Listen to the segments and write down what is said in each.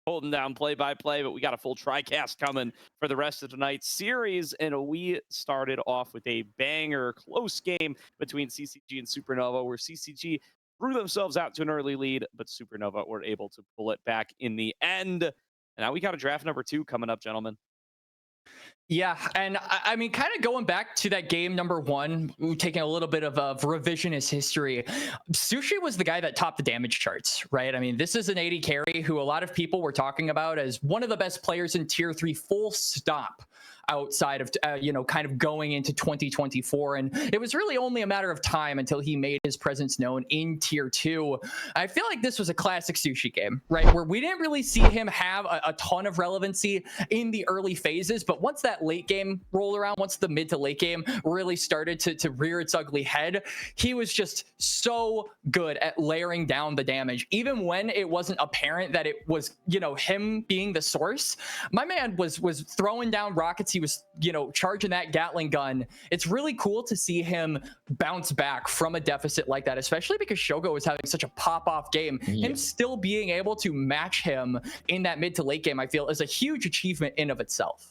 holding down play-by-play, but we got a full TriCast coming for the rest of tonight's series, and we started off with a banger, close game between CCG and Supernova, where CCG threw themselves out to an early lead, but Supernova were able to pull it back in the end. And now we got a draft number 2 coming up, gentlemen. Yeah, and I mean, kind of going back to that game number 1, taking a little bit of a revisionist history, Sushi was the guy that topped the damage charts, right? I mean, this is an 80 carry who a lot of people were talking about as one of the best players in tier 3 full stop outside of, kind of going into 2024. And it was really only a matter of time until he made his presence known in tier 2. I feel like this was a classic Sushi game, right? Where we didn't really see him have a ton of relevancy in the early phases, but once that late game rolled around, once the mid to late game really started to rear its ugly head, he was just so good at layering down the damage. Even when it wasn't apparent that it was, him being the source, my man was throwing down rockets. He was, charging that Gatling gun. It's really cool to see him bounce back from a deficit like that, especially because Shogo was having such a pop-off game. Yeah. Him still being able to match him in that mid to late game, I feel, is a huge achievement in of itself.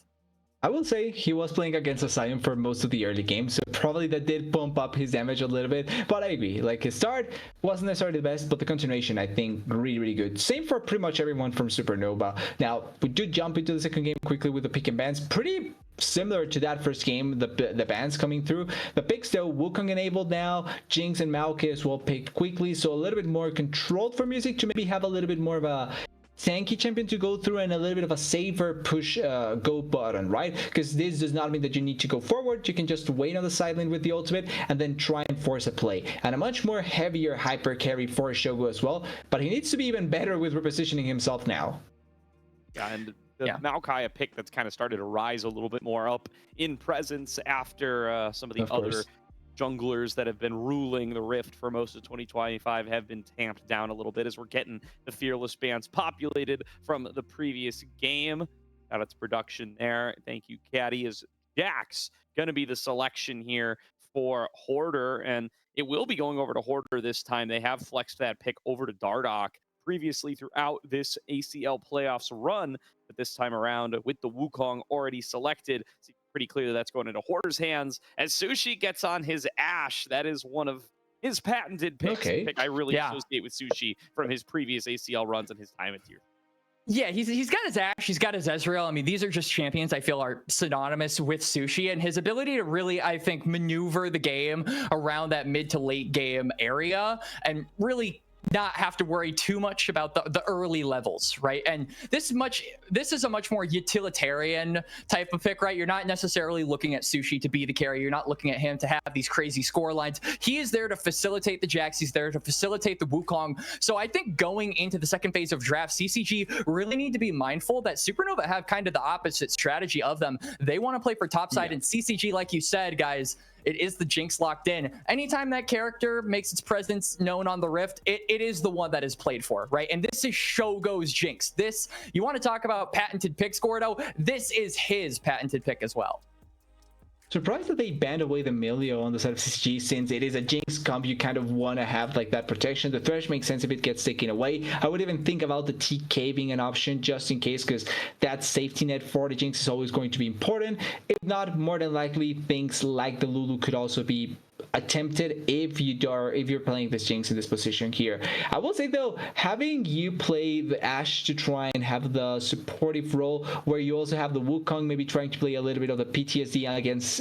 I will say he was playing against a Zion for most of the early game, so probably that did bump up his damage a little bit, but I agree, like his start wasn't necessarily the best, but the continuation, I think, really good. Same for pretty much everyone from Supernova. Now, we do jump into the second game quickly with the pick and bans, pretty similar to that first game, the bans coming through. The picks though, Wukong enabled now, Jinx and Maokai as well picked quickly, so a little bit more controlled for music to maybe have a little bit more of a tanky champion to go through and a little bit of a safer push go button, right? Because this does not mean that you need to go forward. You can just wait on the side lane with the ultimate and then try and force a play. And a much more heavier hyper carry for Shogo as well, but he needs to be even better with repositioning himself now. Yeah, and the Maokai, a pick that's kind of started to rise a little bit more up in presence after some of the other junglers that have been ruling the Rift for most of 2025 have been tamped down a little bit as we're getting the Fearless bans populated from the previous game. Got its production there. Thank you, Caddy. Is Jax going to be the selection here for Hoarder? And it will be going over to Hoarder this time. They have flexed that pick over to Dardoch previously throughout this ACL playoffs run, but this time around with the Wukong already selected, it's pretty clear that that's going into Hoarder's hands. As Sushi gets on his Ashe, that is one of his patented picks. Okay. Pick I really associate with Sushi from his previous ACL runs and his time at tier. Yeah, he's got his Ashe, he's got his Ezreal. I mean, these are just champions I feel are synonymous with Sushi, and his ability to really, I think, maneuver the game around that mid to late game area and really not have to worry too much about the early levels, right? And this is a much more utilitarian type of pick, right? You're not necessarily looking at Sushi to be the carry. You're not looking at him to have these crazy score lines. He is there to facilitate the Jax. He's there to facilitate the Wukong. So I think going into the second phase of draft, CCG really need to be mindful that Supernova have kind of the opposite strategy of them. They want to play for topside, and CCG, like you said, guys, it is the Jinx locked in. Anytime that character makes its presence known on the Rift, it is the one that is played for, right? And this is Shogo's Jinx. This, you want to talk about patented picks, Gordo? This is his patented pick as well. Surprised that they banned away the Milio on the side of CCG, since it is a Jinx comp. You kind of want to have like that protection. The Thresh makes sense if it gets taken away. I would even think about the TK being an option just in case, because that safety net for the Jinx is always going to be important. If not, more than likely things like the Lulu could also be attempted if you're playing this Jinx in this position here. I will say though, having you play the Ashe to try and have the supportive role, where you also have the Wukong maybe trying to play a little bit of the PTSD against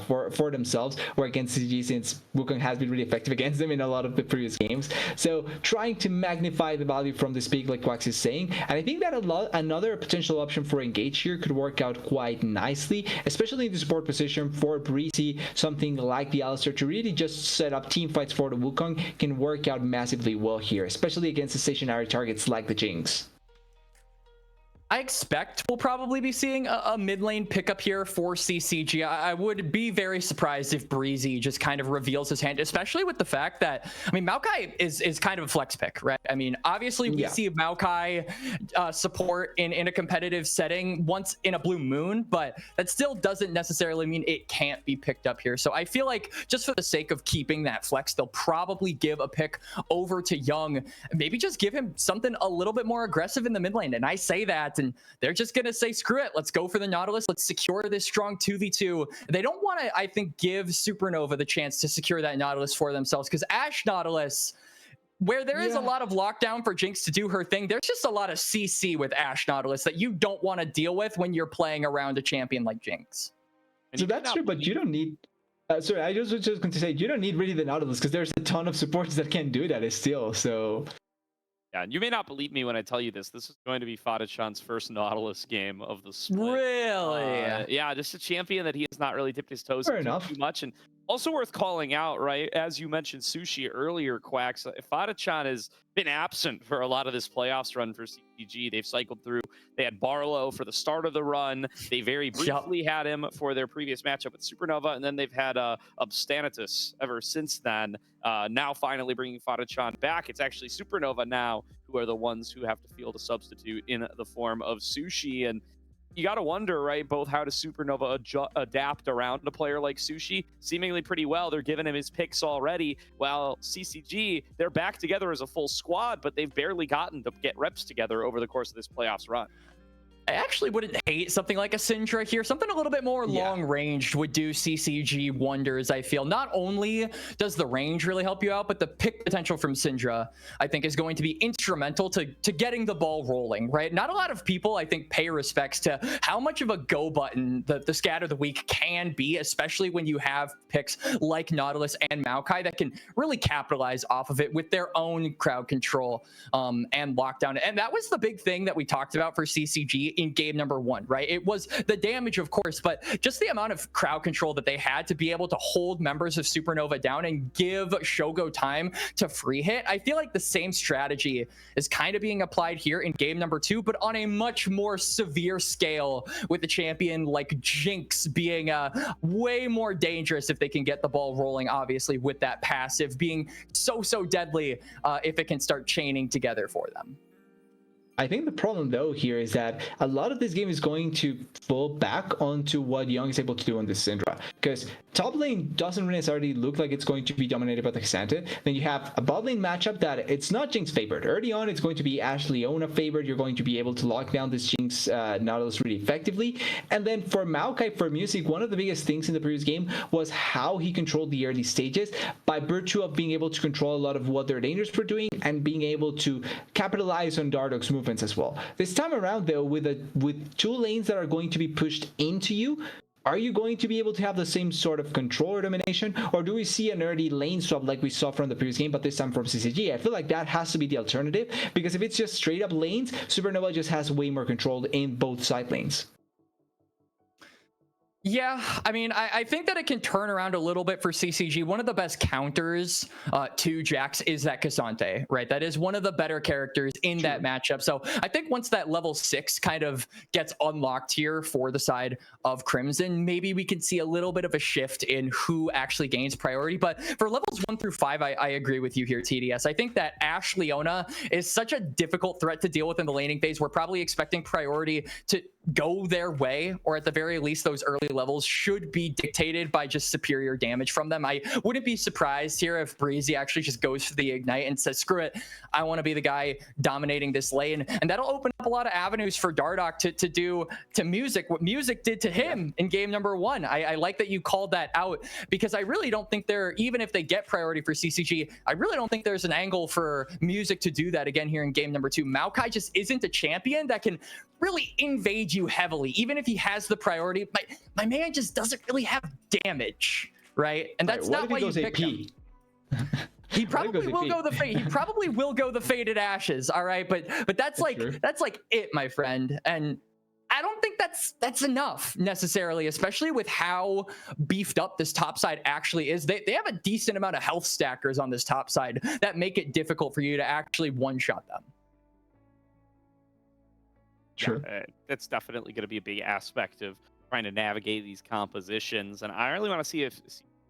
for themselves or against CCG, since Wukong has been really effective against them in a lot of the previous games. So trying to magnify the value from this pick, like Wax is saying, and I think that another potential option for Engage here could work out quite nicely, especially in the support position for Breezy. Something like the Alistar to really just set up team fights for the Wukong can work out massively well here, especially against the stationary targets like the Jinx. I expect we'll probably be seeing a mid lane pickup here for CCG. I would be very surprised if Breezy just kind of reveals his hand, especially with the fact that, I mean, Maokai is kind of a flex pick, right? I mean, obviously we see Maokai support in a competitive setting once in a blue moon, but that still doesn't necessarily mean it can't be picked up here. So I feel like just for the sake of keeping that flex, they'll probably give a pick over to Young, maybe just give him something a little bit more aggressive in the mid lane. And I say that, and they're just going to say, screw it, let's go for the Nautilus. Let's secure this strong 2v2. They don't want to, I think, give Supernova the chance to secure that Nautilus for themselves, because Ashe Nautilus, where there is a lot of lockdown for Jinx to do her thing, there's just a lot of CC with Ashe Nautilus that you don't want to deal with when you're playing around a champion like Jinx. So that's true, but you don't need... sorry, I was just going to say, you don't need really the Nautilus, because there's a ton of supports that can do that still, so... Yeah, and you may not believe me when I tell you this. This is going to be Fadachan's first Nautilus game of the split. Really? Yeah, just a champion that he has not really dipped his toes into too much. And also worth calling out, right? As you mentioned Sushi earlier, Quacks, Fadachan has been absent for a lot of this playoffs run for CCG. They've cycled through. They had Barlow for the start of the run. They very briefly had him for their previous matchup with Supernova, and then they've had Obstanatus ever since then. Now finally bringing Fadachan back. It's actually Supernova now who are the ones who have to field a substitute in the form of Sushi. And you got to wonder, right, both how does Supernova adapt around a player like Sushi? Seemingly pretty well. They're giving him his picks already. While CCG, they're back together as a full squad, but they've barely gotten to get reps together over the course of this playoffs run. I actually wouldn't hate something like a Syndra here. Something a little bit more long-ranged would do CCG wonders, I feel. Not only does the range really help you out, but the pick potential from Syndra, I think, is going to be instrumental to getting the ball rolling, right? Not a lot of people, I think, pay respects to how much of a go button the Scat of the Week can be, especially when you have picks like Nautilus and Maokai that can really capitalize off of it with their own crowd control and lockdown. And that was the big thing that we talked about for CCG in game number 1, right? It was the damage, of course, but just the amount of crowd control that they had to be able to hold members of Supernova down and give Shogo time to free hit. I feel like the same strategy is kind of being applied here in game number 2, but on a much more severe scale, with the champion like Jinx being way more dangerous if they can get the ball rolling, obviously, with that passive being so deadly if it can start chaining together for them. I think the problem, though, here is that a lot of this game is going to fall back onto what Young is able to do on this Syndra. Because top lane doesn't necessarily look like it's going to be dominated by the Xanta. Then you have a bot lane matchup that it's not Jinx favored. Early on, it's going to be Ashe Leona favored. You're going to be able to lock down this Jinx Nautilus really effectively. And then for Maokai, for Music, one of the biggest things in the previous game was how he controlled the early stages by virtue of being able to control a lot of what their laners were doing and being able to capitalize on Dardoch's movement as well. This time around, though, with two lanes that are going to be pushed into you, are you going to be able to have the same sort of control or domination, or do we see an early lane swap like we saw from the previous game, but this time from CCG? I feel like that has to be the alternative, because if it's just straight up lanes, Supernova just has way more control in both side lanes. Yeah, I mean, I think that it can turn around a little bit for CCG. One of the best counters to Jax is that Cassante, right? That is one of the better characters in that matchup. So I think once that level 6 kind of gets unlocked here for the side of Crimson, maybe we can see a little bit of a shift in who actually gains priority. But for levels 1 through 5, I agree with you here, TDS. I think that Ashe Leona is such a difficult threat to deal with in the laning phase. We're probably expecting priority to go their way, or at the very least those early levels should be dictated by just superior damage from them. I wouldn't be surprised here if Breezy actually just goes for the ignite and says, screw it, I want to be the guy dominating this lane. And that'll open up a lot of avenues for Dardoch to do to Music what Music did to him in game number 1. I like that you called that out, because I really don't think even if they get priority for CCG, I really don't think there's an angle for Music to do that again here in game number 2. Maokai just isn't a champion that can really invade you heavily, even if he has the priority. My man just doesn't really have damage, right? And that's not why you pick him. He probably will go the fate. He probably will go the Faded Ashes, all right? But that's like it, my friend. And I don't think that's enough necessarily, especially with how beefed up this top side actually is. They have a decent amount of health stackers on this top side that make it difficult for you to actually one-shot them. Sure. That's definitely going to be a big aspect of trying to navigate these compositions. And I really want to see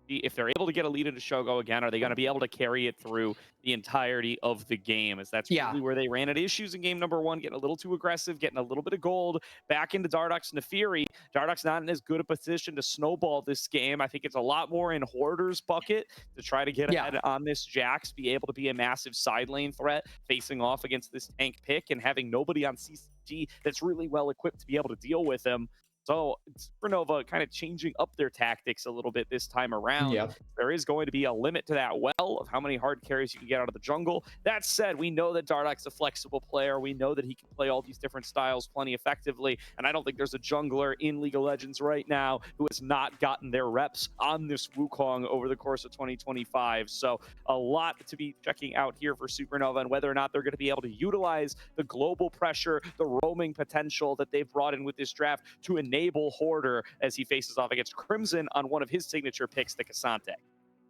if they're able to get a lead into Shogo again. Are they going to be able to carry it through the entirety of the game? As that's really where they ran into issues in game number 1, getting a little too aggressive, getting a little bit of gold back into Dardoch's Nefiri. Dardoch's not in as good a position to snowball this game. I think it's a lot more in Hoarder's bucket to try to get ahead on this Jax, be able to be a massive side lane threat facing off against this tank pick and having nobody on CCG that's really well equipped to be able to deal with him. So Supernova kind of changing up their tactics a little bit this time around. Yeah. There is going to be a limit to that well of how many hard carries you can get out of the jungle. That said, we know that Dardoch's a flexible player. We know that he can play all these different styles plenty effectively. And I don't think there's a jungler in League of Legends right now who has not gotten their reps on this Wukong over the course of 2025. So a lot to be checking out here for Supernova and whether or not they're going to be able to utilize the global pressure, the roaming potential that they've brought in with this draft to enable Hoarder as he faces off against Crimson on one of his signature picks, the Cassante.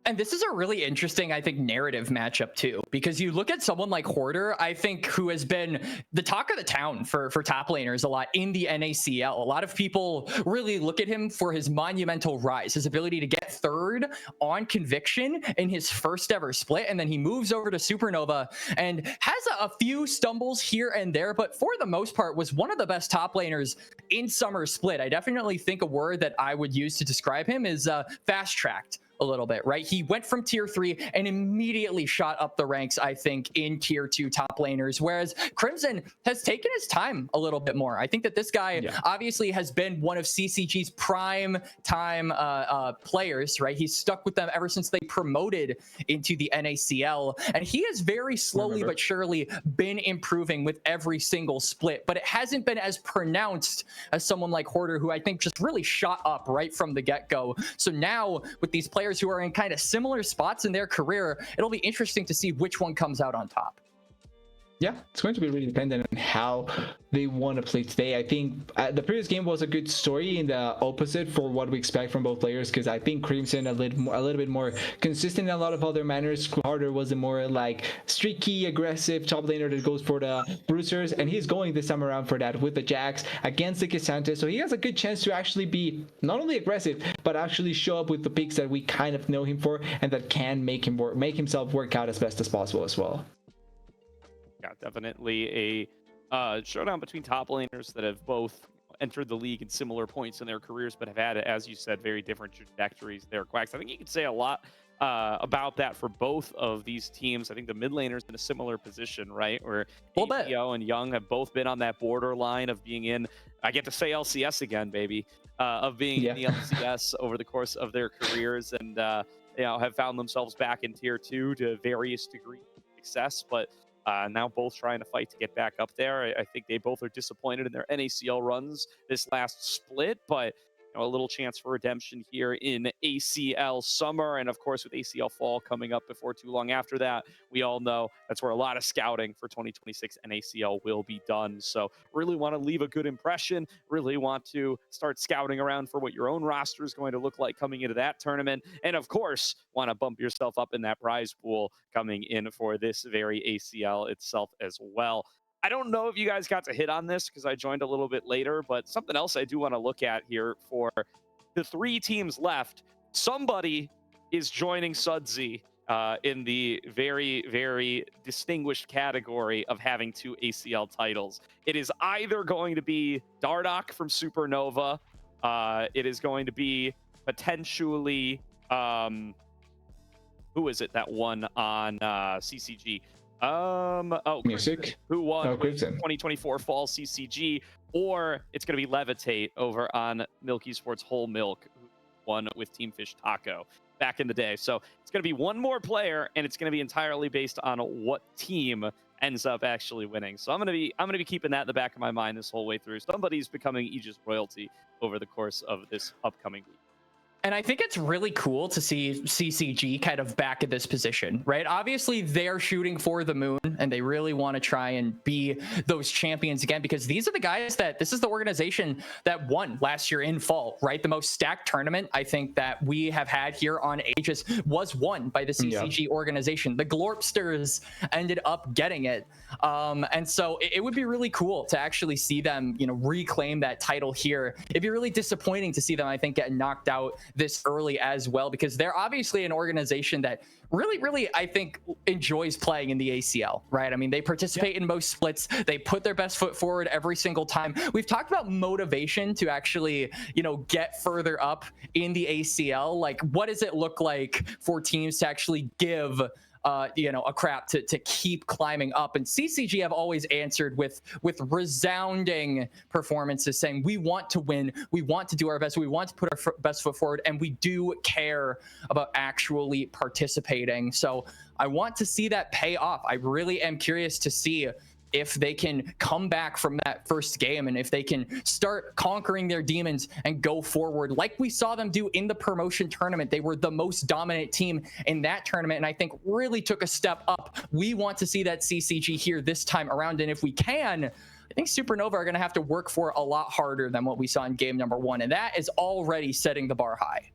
And this is a really interesting, I think, narrative matchup too, because you look at someone like Hoarder, I think, who has been the talk of the town for top laners a lot in the NACL. A lot of people really look at him for his monumental rise, his ability to get third on Conviction in his first ever split, and then he moves over to Supernova and has a few stumbles here and there, but for the most part was one of the best top laners in Summer Split. I definitely think a word that I would use to describe him is fast-tracked a little bit, right? He went from tier 3 and immediately shot up the ranks, I think, in tier 2 top laners, whereas Crimson has taken his time a little bit more. I think that this guy obviously has been one of CCG's prime time players, right? He's stuck with them ever since they promoted into the NACL, and he has very slowly but surely been improving with every single split, but it hasn't been as pronounced as someone like Hoarder, who I think just really shot up right from the get-go. So now with these players who are in kind of similar spots in their career, it'll be interesting to see which one comes out on top. Yeah, it's going to be really dependent on how they want to play today. I think the previous game was a good story in the opposite for what we expect from both players, because I think Crimson a little bit more consistent in a lot of other manners. Harder was a more like streaky, aggressive top laner that goes for the bruisers, and he's going this time around for that with the Jax against the Cassante. So he has a good chance to actually be not only aggressive, but actually show up with the picks that we kind of know him for, and that can make himself work out as best as possible as well. Yeah, definitely a showdown between top laners that have both entered the league at similar points in their careers, but have had, as you said, very different trajectories there, Quacks. I think you could say a lot about that for both of these teams. I think the mid laners in a similar position, right? Where ACO and Young have both been on that borderline of being in, I get to say LCS again, baby, of being in the LCS over the course of their careers, and have found themselves back in tier 2 to various degrees of success, but now both trying to fight to get back up there. I think they both are disappointed in their NACL runs this last split, but a little chance for redemption here in ACL summer. And of course, with ACL fall coming up before too long after that, we all know that's where a lot of scouting for 2026 NACL will be done. So really want to leave a good impression, really want to start scouting around for what your own roster is going to look like coming into that tournament. And of course, want to bump yourself up in that prize pool coming in for this very ACL itself as well. I don't know if you guys got to hit on this because I joined a little bit later, but something else I do want to look at here for the 3 teams left. Somebody is joining Sudsy in the very, very distinguished category of having 2 ACL titles. It is either going to be Dardoch from Supernova. It is going to be potentially, who is it that won on CCG? Music, who won 2024 fall CCG, or it's going to be Levitate over on Milky Sports Whole Milk, who won with Team Fish Taco back in the day. So it's going to be one more player, and it's going to be entirely based on what team ends up actually winning. So I'm going to be keeping that in the back of my mind this whole way through. Somebody's becoming Aegis royalty over the course of this upcoming week. And I think it's really cool to see CCG kind of back in this position, right? Obviously, they're shooting for the moon and they really want to try and be those champions again, because these are the guys this is the organization that won last year in fall, right? The most stacked tournament I think that we have had here on Aegis was won by the CCG organization. The Glorpsters ended up getting it. And so it would be really cool to actually see them, reclaim that title here. It'd be really disappointing to see them, I think, get knocked out this early as well, because they're obviously an organization that really, I think, enjoys playing in the ACL, right? I mean, they participate in most splits. They put their best foot forward every single time. We've talked about motivation to actually, get further up in the ACL. Like, what does it look like for teams to actually give a crap to keep climbing up? And CCG have always answered with resounding performances, saying we want to win, we want to do our best, we want to put our best foot forward, and we do care about actually participating. So I want to see that pay off. I really am curious to see if they can come back from that first game and if they can start conquering their demons and go forward like we saw them do in the promotion tournament. They were the most dominant team in that tournament and I think really took a step up. We want to see that CCG here this time around, and if we can, I think Supernova are going to have to work for it a lot harder than what we saw in game number 1, and that is already setting the bar high.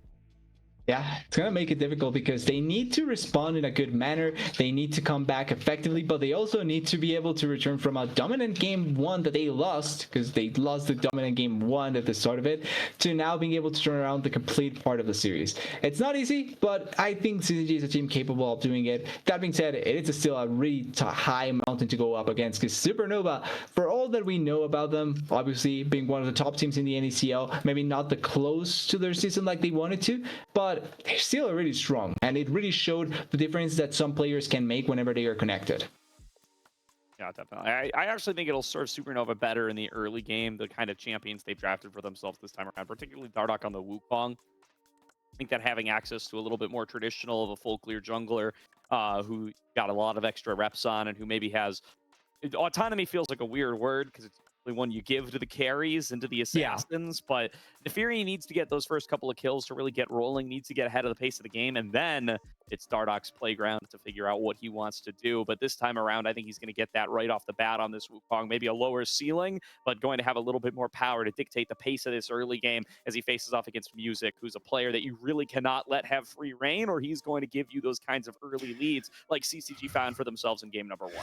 Yeah, it's going to make it difficult because they need to respond in a good manner. They need to come back effectively, but they also need to be able to return from a dominant game 1 that they lost, because they lost the dominant game 1 at the start of it, to now being able to turn around the complete part of the series. It's not easy, but I think CCG is a team capable of doing it. That being said, it is still a really high mountain to go up against, because Supernova, for all that we know about them, obviously being one of the top teams in the NACL, maybe not the close to their season like they wanted to, but they're still really strong, and it really showed the difference that some players can make whenever they are connected. Yeah, definitely. I actually think it'll serve Supernova better in the early game, the kind of champions they've drafted for themselves this time around, particularly Dardoch on the Wukong. I think that having access to a little bit more traditional of a full clear jungler who got a lot of extra reps on and who maybe has... Autonomy feels like a weird word because it's the one you give to the carries and to the assassins, but Nefiri needs to get those first couple of kills to really get rolling, needs to get ahead of the pace of the game, and then it's Dardoch's playground to figure out what he wants to do. But this time around, I think he's going to get that right off the bat on this Wukong, maybe a lower ceiling, but going to have a little bit more power to dictate the pace of this early game as he faces off against Music, who's a player that you really cannot let have free reign, or he's going to give you those kinds of early leads like CCG found for themselves in game number 1.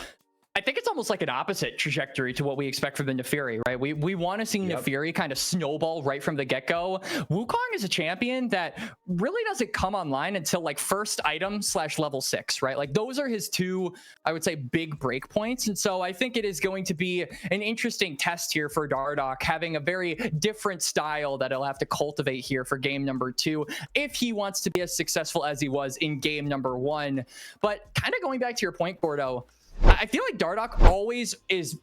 I think it's almost like an opposite trajectory to what we expect from the Nefiri, right? We want to see Nefiri kind of snowball right from the get-go. Wukong is a champion that really doesn't come online until like first item / level 6, right? Like those are his two, I would say, big break points. And so I think it is going to be an interesting test here for Dardoch, having a very different style that he'll have to cultivate here for game number 2 if he wants to be as successful as he was in game number 1. But kind of going back to your point, Gordo, I feel like Dardoch always is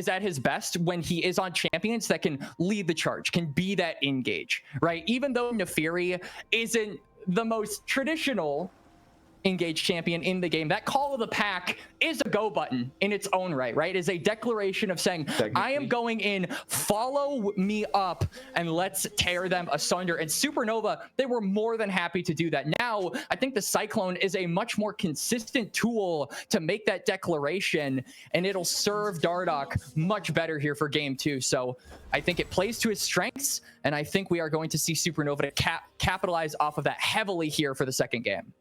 at his best when he is on champions that can lead the charge, can be that engage, right? Even though Nefiri isn't the most traditional engaged champion in the game, that call of the pack is a go button in its own right? Is a declaration of saying, I am going in, follow me up, and let's tear them asunder. And Supernova, they were more than happy to do that. Now, I think the Cyclone is a much more consistent tool to make that declaration, and it'll serve Dardoch much better here for game 2. So I think it plays to his strengths, and I think we are going to see Supernova to capitalize off of that heavily here for the second game.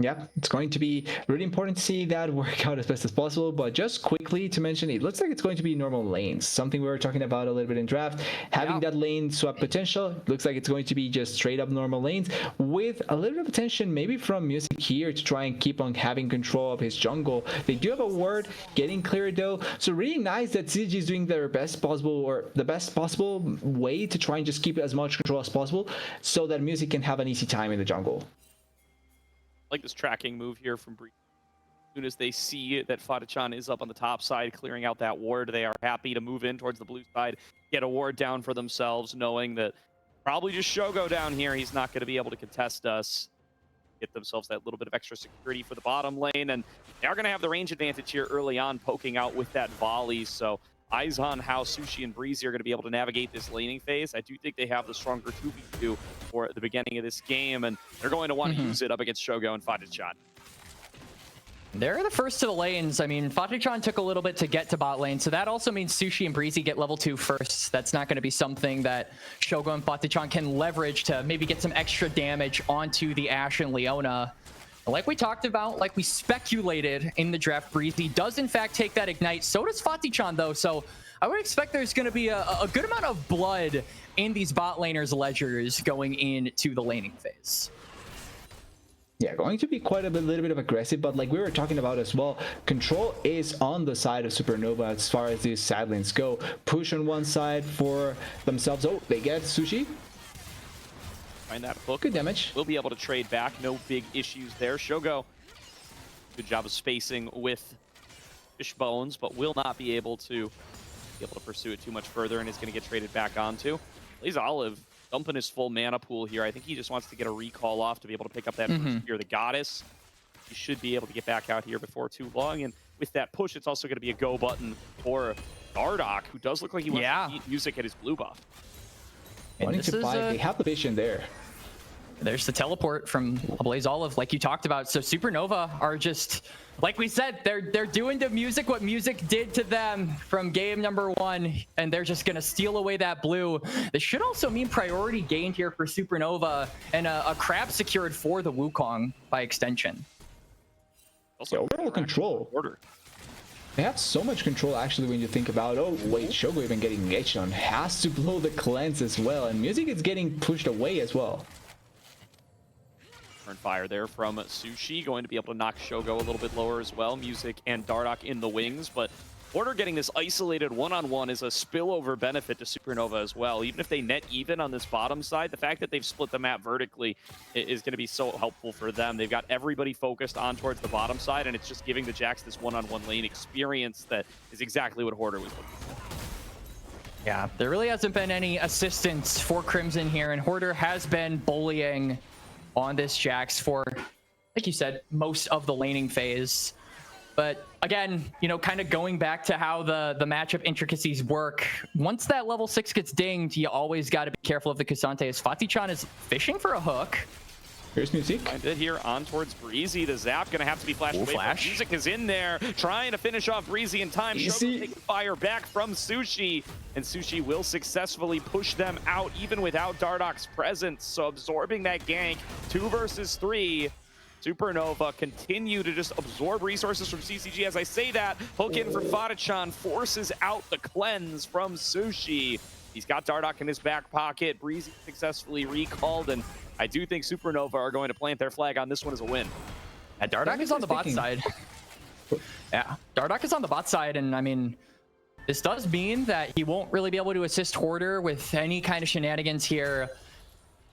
Yeah, it's going to be really important to see that work out as best as possible. But just quickly to mention, it looks like it's going to be normal lanes, something we were talking about a little bit in draft. Having that lane swap potential, looks like it's going to be just straight up normal lanes with a little bit of attention maybe from Music here to try and keep on having control of his jungle. They do have a ward getting cleared though, so really nice that CCG is doing their best possible, or the best possible way to try and just keep as much control as possible so that Music can have an easy time in the jungle. Like this tracking move here from Bree. As soon as they see that Fadachan is up on the top side, clearing out that ward, they are happy to move in towards the blue side, get a ward down for themselves, knowing that probably just Shogo down here, he's not going to be able to contest us. Get themselves that little bit of extra security for the bottom lane, and they are going to have the range advantage here early on, poking out with that volley. So eyes on how Sushi and Breezy are going to be able to navigate this laning phase. I do think they have the stronger 2v2 for the beginning of this game, and they're going to want to use it up against Shogo and Fatih-chan. They're the first to the lanes. I mean, Fatih-chan took a little bit to get to bot lane, so that also means Sushi and Breezy get level 2 first. That's not going to be something that Shogo and Fatih-chan can leverage to maybe get some extra damage onto the Ashe and Leona. Like we talked about, like we speculated in the draft, Breezy does in fact take that Ignite. So does Fatih-chan though, so I would expect there's going to be a good amount of blood in these bot laners' ledgers going into the laning phase. Yeah, going to be quite a little bit of aggressive, but like we were talking about as well, control is on the side of Supernova as far as these side lanes go. Push on one side for themselves. Oh, they get Sushi. Find that hook. Good damage. We'll be able to trade back. No big issues there. Shogo, good job of spacing with Fishbones, but will not be able to pursue it too much further and is going to get traded back onto. Blaze Olive dumping his full mana pool here. I think he just wants to get a recall off to be able to pick up that first spear. The Goddess, he should be able to get back out here before too long. And with that push, it's also going to be a go button for Dardoch, who does look like he wants to eat music at his blue buff. Wanting to buy, they have the vision there. There's the teleport from Blaze Olive, like you talked about. So Supernova are just, like we said, they're doing to music what music did to them from game number 1, and they're just gonna steal away that blue. This should also mean priority gained here for Supernova and a crab secured for the Wukong by extension. Also, overall control. They have so much control actually when you think about, oh wait, Shogo even getting edged on, has to blow the cleanse as well, and music is getting pushed away as well. Turn fire there from Sushi, going to be able to knock Shogo a little bit lower as well. Music and Dardoch in the wings, but Order getting this isolated one-on-one is a spillover benefit to Supernova as well. Even if they net even on this bottom side, the fact that they've split the map vertically is going to be so helpful for them. They've got everybody focused on towards the bottom side, and it's just giving the Jax this one-on-one lane experience that is exactly what Hoarder was looking for. Yeah, there really hasn't been any assistance for Crimson here, and Hoarder has been bullying on this Jax for, like you said, most of the laning phase. But again, you know, kind of going back to how the matchup intricacies work, once that level 6 gets dinged, you always got to be careful of the Cassante, as Fatih-chan is fishing for a hook. Here's Music. Find it here on towards Breezy. The zap going to have to be flashed away. Flash. Music is in there, trying to finish off Breezy in time. Shogo taking fire back from Sushi, and Sushi will successfully push them out even without Dardoch's presence. So absorbing that gank, 2 versus 3. Supernova continue to just absorb resources from CCG. As I say that, hook in from Fatih-chan forces out the cleanse from Sushi. He's got Dardoch in his back pocket. Breezy successfully recalled, and I do think Supernova are going to plant their flag on this one as a win. Yeah, Dardoch is on the bot side. Yeah, Dardoch is on the bot side, and I mean, this does mean that he won't really be able to assist Hoarder with any kind of shenanigans here.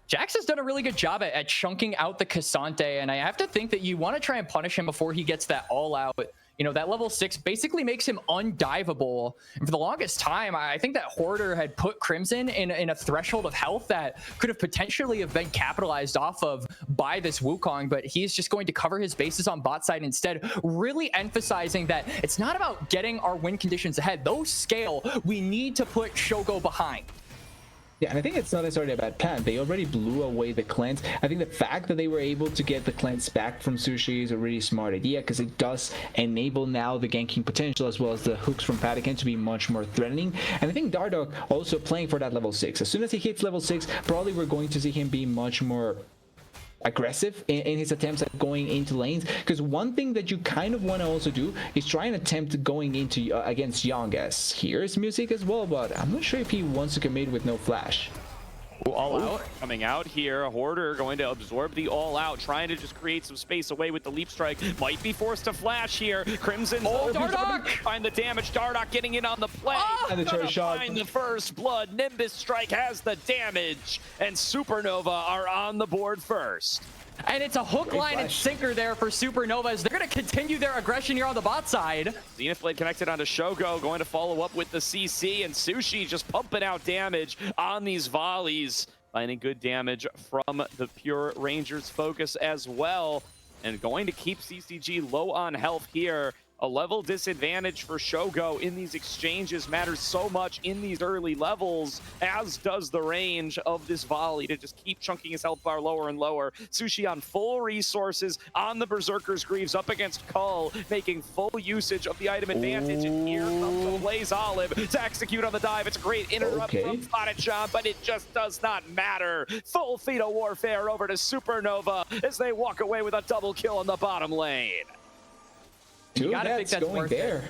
Jax has done a really good job at chunking out the Cassante, and I have to think that you want to try and punish him before he gets that all out. You know, that level 6 basically makes him undiveable. And for the longest time, I think that Hoarder had put Crimson in a threshold of health that could have potentially have been capitalized off of by this Wukong, but he's just going to cover his bases on bot side instead, really emphasizing that it's not about getting our win conditions ahead. Those scale, we need to put Shogo behind. Yeah, and I think it's not necessarily a bad plan. They already blew away the cleanse. I think the fact that they were able to get the cleanse back from Sushi is a really smart idea, because it does enable now the ganking potential as well as the hooks from Fatih-chan to be much more threatening. And I think Dardoch also playing for that level 6. As soon as he hits level 6, probably we're going to see him be much more aggressive in his attempts at going into lanes, because one thing that you kind of want to also do is try and attempt going into against Young. As here's Music as well, but I'm not sure if he wants to commit with no flash. All out coming out here. Hoarder going to absorb the all out, trying to just create some space away with the leap strike. Might be forced to flash here. Crimson's Dardoch! Find the damage. Dardoch getting in on the play. And the charge shot. Find the first blood. Nimbus strike has the damage, and Supernova are on the board first. And it's a hook, line, and sinker there for Supernova as they're going to continue their aggression here on the bot side. Zenith Blade connected onto Shogo, going to follow up with the CC, and Sushi just pumping out damage on these volleys. Finding good damage from the Pure Rangers focus as well. And going to keep CCG low on health here. A level disadvantage for Shogo in these exchanges matters so much in these early levels, as does the range of this volley to just keep chunking his health bar lower and lower. Sushi on full resources on the Berserker's Greaves up against Cull, making full usage of the item advantage. And here comes the Blaze Olive to execute on the dive. It's a great interrupt from Fadichan, but it just does not matter. Full Fetal Warfare over to Supernova as they walk away with a double kill in the bottom lane. You gotta think that's going there.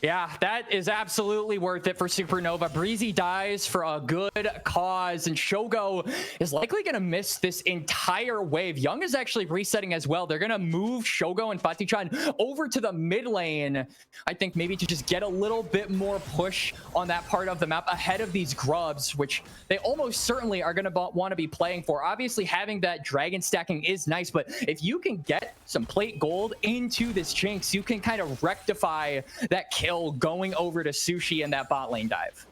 Yeah, that is absolutely worth it for Supernova. Breezy dies for a good cause, and Shogo is likely going to miss this entire wave. Young is actually resetting as well. They're going to move Shogo and Fatichan over to the mid lane, I think maybe to just get a little bit more push on that part of the map ahead of these grubs, which they almost certainly are going to want to be playing for. Obviously, having that dragon stacking is nice, but if you can get some plate gold into this Jinx, you can kind of rectify that kill going over to Sushi in that bot lane dive.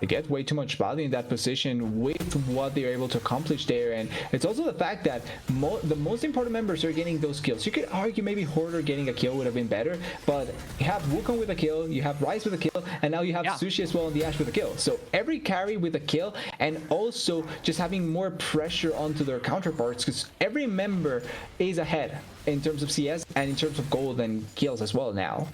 They get way too much value in that position with what they're able to accomplish there, and it's also the fact that the most important members are getting those kills. You could argue maybe Hoarder getting a kill would have been better, but you have Wukong with a kill, you have Ryze with a kill, and now you have Sushi as well on the Ashe with a kill. So every carry with a kill, and also just having more pressure onto their counterparts, because every member is ahead in terms of CS and in terms of gold and kills as well now.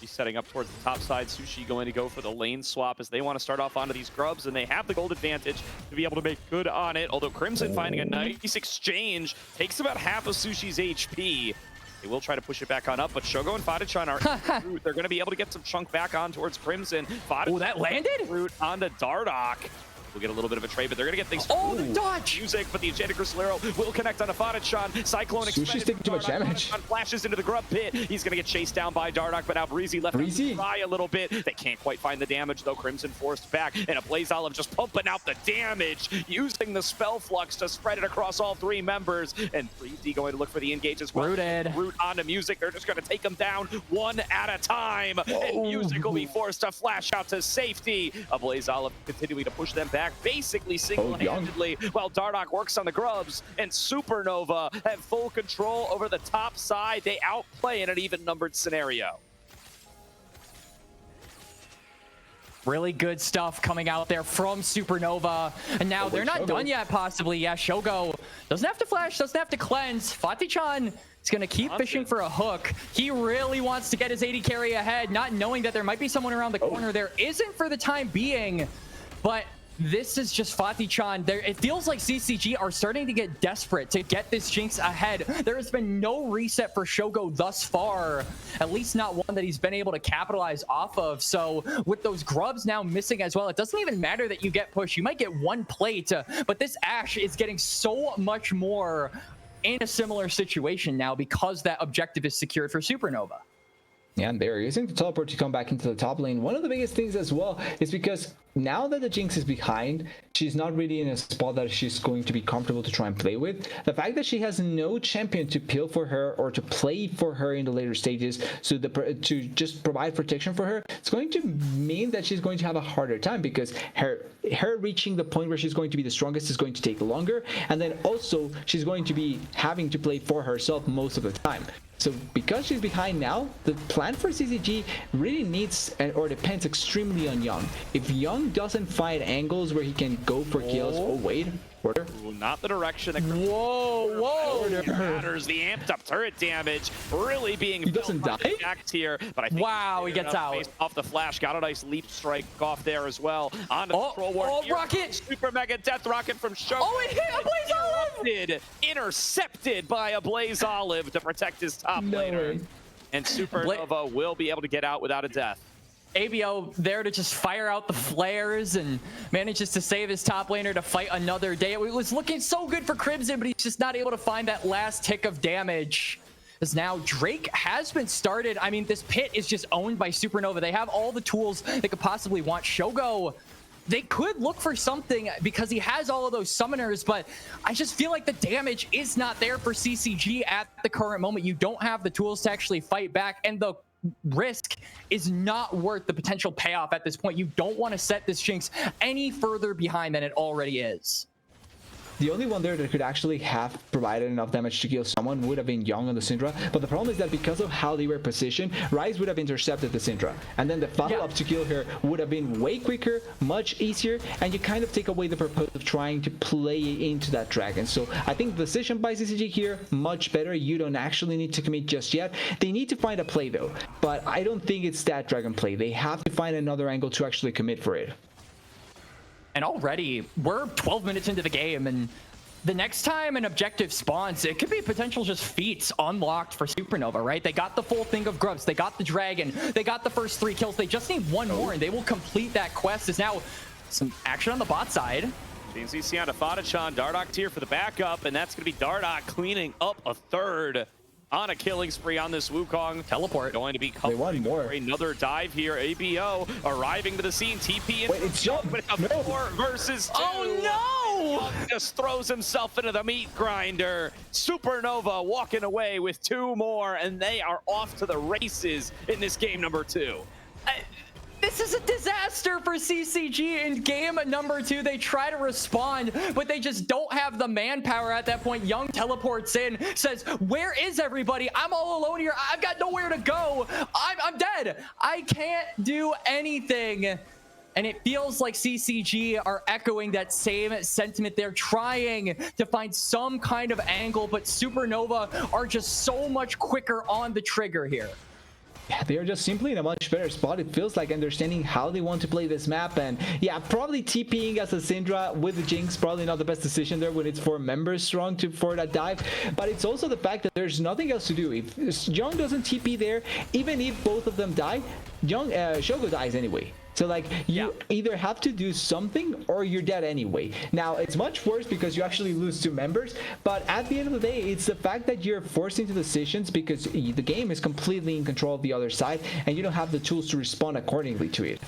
Setting up towards the top side. Sushi going to go for the lane swap as they want to start off onto these grubs, and they have the gold advantage to be able to make good on it. Although Crimson finding a nice exchange, takes about half of Sushi's HP. They will try to push it back on up, but Shogo and Fadichan are route. They're going to be able to get some chunk back on towards Crimson. Oh, that landed? Route onto Dardoch. We'll get a little bit of a trade, but they're going to get things. Oh, the dodge! Music, but the Enchanted Crusadero will connect on a Fadichan. Cyclone Sushi's taking too much damage. Flashes into the grub pit. He's going to get chased down by Dardoch, but now Breezy left to try a little bit. They can't quite find the damage, though. Crimson forced back, and a Blaze Olive just pumping out the damage, using the Spell Flux to spread it across all three members. And Breezy going to look for the engage as well. Root onto Music. They're just going to take them down one at a time. And Music will be forced to flash out to safety. A Blaze Olive continuing to push them back, basically single-handedly, while Dardoch works on the grubs, and Supernova have full control over the top side. They outplay in an even-numbered scenario. Really good stuff coming out there from Supernova. And now they're not done yet, possibly. Yeah, Shogo doesn't have to flash, doesn't have to cleanse. Fatichan is going to keep fishing for a hook. He really wants to get his AD carry ahead, not knowing that there might be someone around the corner. There isn't for the time being, but this is just Fatichan. It feels like CCG are starting to get desperate to get this Jinx ahead. There has been no reset for Shogo thus far, at least not one that he's been able to capitalize off of. So with those grubs now missing as well, it doesn't even matter that you get pushed. You might get one plate, but this Ashe is getting so much more in a similar situation now because that objective is secured for Supernova. Yeah, and they're using the teleport to come back into the top lane. One of the biggest things as well is because now that the Jinx is behind, she's not really in a spot that she's going to be comfortable to try and play with. The fact that she has no champion to peel for her or to play for her in the later stages, so to just provide protection for her, it's going to mean that she's going to have a harder time, because her reaching the point where she's going to be the strongest is going to take longer, and then also she's going to be having to play for herself most of the time. So because she's behind now, the plan for CCG really needs or depends extremely on Young. If Young doesn't find angles where he can go for kills, wait. Ooh, not the direction. Whoa! Matters. The amped up turret damage really being he doesn't die here, but I think he gets out off the flash. Got a nice leap strike off there as well. On the control ward. Rocket! Super mega death rocket from Shogo. Oh, it hit a Blaze Olive! Intercepted by a Blaze Olive to protect his top laner. And Supernova will be able to get out without a death. ABO there to just fire out the flares and manages to save his top laner to fight another day. It was looking so good for Crimson, but he's just not able to find that last tick of damage. As now Drake has been started. I mean, this pit is just owned by Supernova. They have all the tools they could possibly want. Shogo, they could look for something because he has all of those summoners, but I just feel like the damage is not there for CCG at the current moment. You don't have the tools to actually fight back, and the risk is not worth the potential payoff at this point. You don't want to set this Jinx any further behind than it already is. the only one there that could actually have provided enough damage to kill someone would have been Young on the Syndra. But the problem is that because of how they were positioned, Ryze would have intercepted the Syndra, and then the follow-up to kill her would have been way quicker, much easier, and you kind of take away the purpose of trying to play into that dragon. So I think the decision by CCG here, much better. You don't actually need to commit just yet. They need to find a play though, but I don't think it's that dragon play. They have to find another angle to actually commit for it. And already we're 12 minutes into the game, and the next time an objective spawns, it could be potential just feats unlocked for Supernova, right? They got the full thing of grubs, they got the dragon, they got the first 3 kills. They just need one more and they will complete that quest. Is now some action on the bot side. CC on to Fadachan, Dardoch tier for the backup, and that's going to be Dardoch cleaning up a third on a killing spree on this Wukong. Teleport. Going to be they want more. For another dive here. ABO arriving to the scene. TP. Wait, it's Young. 4 versus 2. Oh no! Young just throws himself into the meat grinder. Supernova walking away with 2 more, and they are off to the races in this game number 2. This is a disaster for CCG in game number 2. They try to respond, but they just don't have the manpower at that point. Young teleports in, says, where is everybody? I'm all alone here. I've got nowhere to go. I'm dead. I can't do anything. And it feels like CCG are echoing that same sentiment. They're trying to find some kind of angle, but Supernova are just so much quicker on the trigger here. Yeah, they are just simply in a much better spot. It feels like understanding how they want to play this map, and yeah, probably TPing as a Syndra with the Jinx, probably not the best decision there when it's 4 members strong for that dive. But it's also the fact that there's nothing else to do. If Young doesn't TP there, even if both of them die, Shogo dies anyway. So like you either have to do something or you're dead anyway. Now it's much worse because you actually lose 2 members, but at the end of the day, it's the fact that you're forced into decisions because the game is completely in control of the other side and you don't have the tools to respond accordingly to it.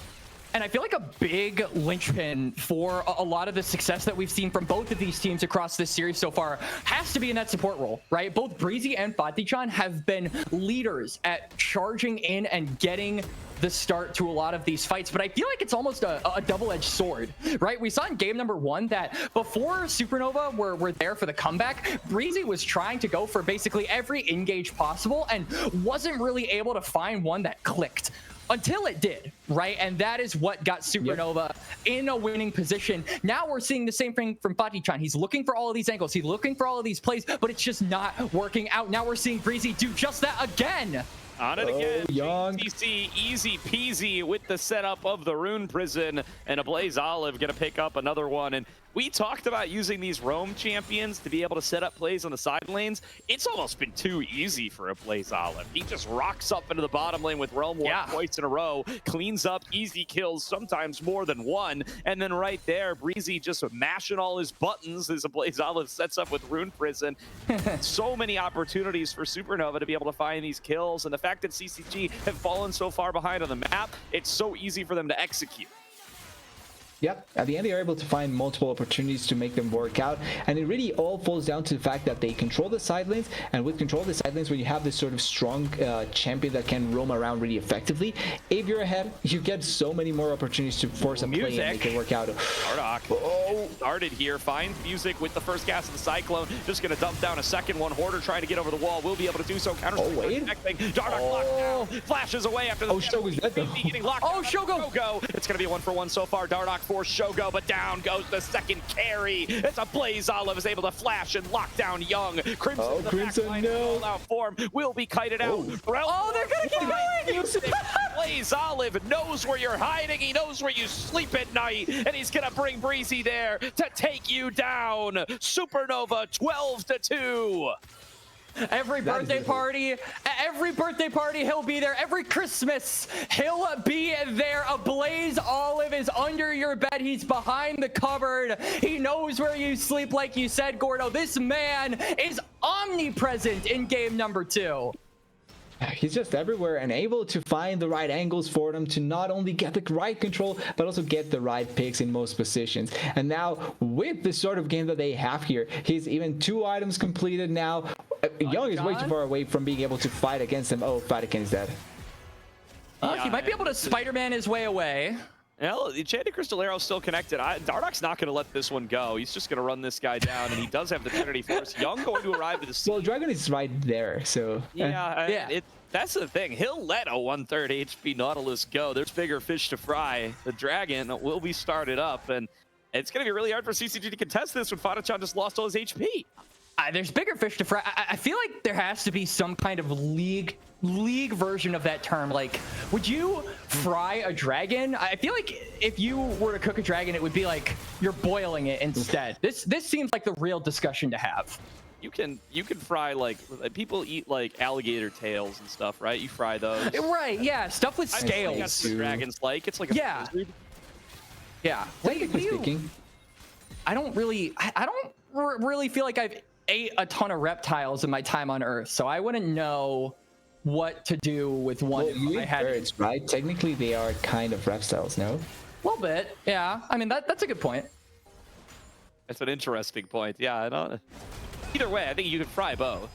And I feel like a big linchpin for a lot of the success that we've seen from both of these teams across this series so far has to be in that support role, right? Both Breezy and Fatichan have been leaders at charging in and getting the start to a lot of these fights, but I feel like it's almost a double-edged sword, right? We saw in game number 1 that before Supernova were there for the comeback, Breezy was trying to go for basically every engage possible and wasn't really able to find one that clicked. Until it did, right? And that is what got Supernova in a winning position. Now we're seeing the same thing from Fatichan. He's looking for all of these angles. He's looking for all of these plays, but it's just not working out. Now we're seeing Breezy do just that again. On it again, Young. JTC easy peasy with the setup of the Rune Prison, and a Blaze Olive gonna pick up another one. And we talked about using these roam champions to be able to set up plays on the side lanes. It's almost been too easy for a Blaze Olive. He just rocks up into the bottom lane with Realm Warp twice in a row, cleans up easy kills, sometimes more than one, and then right there, Breezy just mashing all his buttons as a Blaze Olive sets up with Rune Prison. So many opportunities for Supernova to be able to find these kills, and the fact that CCG have fallen so far behind on the map, it's so easy for them to execute. Yep, at the end they're able to find multiple opportunities to make them work out, and it really all falls down to the fact that they control the side lanes, and with control of the side lanes, when you have this sort of strong champion that can roam around really effectively, if you're ahead, you get so many more opportunities to force a play and make it work out. Dardoch started here, finds music with the first gas of the Cyclone, just gonna dump down a second one. Hoarder trying to get over the wall, will be able to do so. Counter Dardoch locked down, flashes away after the Shogo's dead though. Shogo! It's gonna be a 1-for-1 so far. Dardoch for Shogo, but down goes the second carry. It's a Blaze Olive is able to flash and lock down Young. Crimson, Crimson, no. Out form will be kited out. They're gonna keep going. Blaze Olive knows where you're hiding. He knows where you sleep at night, and he's gonna bring Breezy there to take you down. Supernova 12-2. Every birthday party he'll be there. Every Christmas he'll be there. A Blaze Olive is under your bed. He's behind the cupboard. He knows where you sleep, like you said, Gordo. This man is omnipresent in game number 2. He's just everywhere and able to find the right angles for them to not only get the right control, but also get the right picks in most positions. And now, with the sort of game that they have here, he's even 2 items completed now. Young is way too far away from being able to fight against him. Oh, Fatican is dead. He might be able to Spider-Man his way away. Well, Enchanted Crystal Arrow still connected. Dardoch's not going to let this one go. He's just going to run this guy down, and he does have the Trinity Force. Young going to arrive to the scene. Well, Dragon is right there, so... Yeah. That's the thing. He'll let a 1/3 HP Nautilus go. There's bigger fish to fry. The Dragon will be started up, and it's going to be really hard for CCG to contest this when Fata-chan just lost all his HP. There's bigger fish to fry. I feel like there has to be some kind of league version of that term. Like, would you fry a dragon? I feel like if you were to cook a dragon, it would be like you're boiling it instead. This seems like the real discussion to have. You can fry, like people eat like alligator tails and stuff, right? You fry those. Right, yeah, stuff with scales. That's what dragons like. It's like a blizzard. Yeah. Technically speaking, I don't really feel like I've ate a ton of reptiles in my time on Earth, so I wouldn't know what to do with one. Well, you eat birds, right? Technically, they are kind of reptiles, no? A little bit, yeah. I mean, that's a good point. That's an interesting point. Yeah, I don't. Either way, I think you could fry both.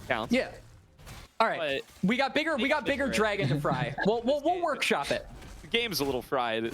Counts. Yeah. All right. But we got bigger dragon to fry. We'll workshop it. The game's a little fried.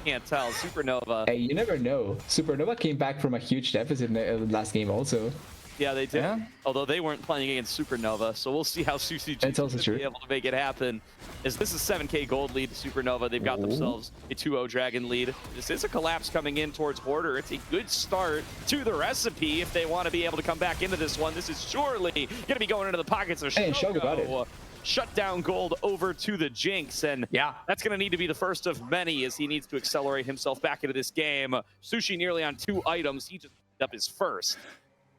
Can't tell. Supernova. Hey, you never know. Supernova came back from a huge deficit in the last game also. Yeah, they did. Yeah. Although they weren't playing against Supernova, so we'll see how CCG is going to be able to make it happen. As this is 7k gold lead to Supernova, they've got themselves a 2-0 dragon lead. This is a collapse coming in towards Hoarder. It's a good start to the recipe if they want to be able to come back into this one. This is surely going to be going into the pockets of Shogo. Got it. Shut down gold over to the Jinx, and that's going to need to be the first of many as he needs to accelerate himself back into this game. Sushi nearly on 2 items. He just picked up his first.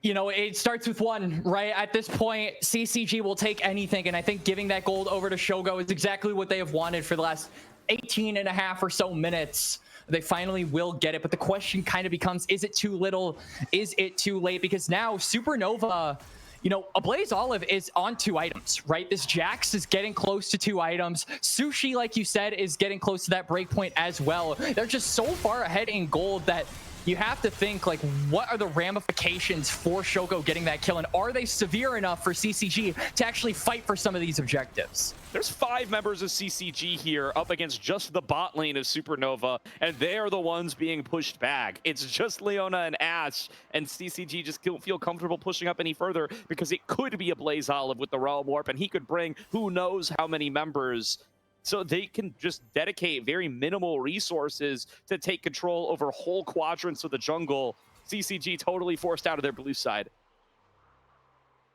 You know, it starts with one, right? At this point, CCG will take anything, and I think giving that gold over to Shogo is exactly what they have wanted for the last 18 and a half or so minutes. They finally will get it, but the question kind of becomes, is it too little? Is it too late? Because now Supernova, you know, Ablaze Olive is on 2 items, right? This Jax is getting close to 2 items. Sushi, like you said, is getting close to that breakpoint as well. They're just so far ahead in gold that you have to think, like, what are the ramifications for Shogo getting that kill? And are they severe enough for CCG to actually fight for some of these objectives? There's 5 members of CCG here up against just the bot lane of Supernova, and they are the ones being pushed back. It's just Leona and Ash, and CCG just don't feel comfortable pushing up any further because it could be a Blaze Olive with the Realm Warp, and he could bring who knows how many members. So they can just dedicate very minimal resources to take control over whole quadrants of the jungle. CCG totally forced out of their blue side.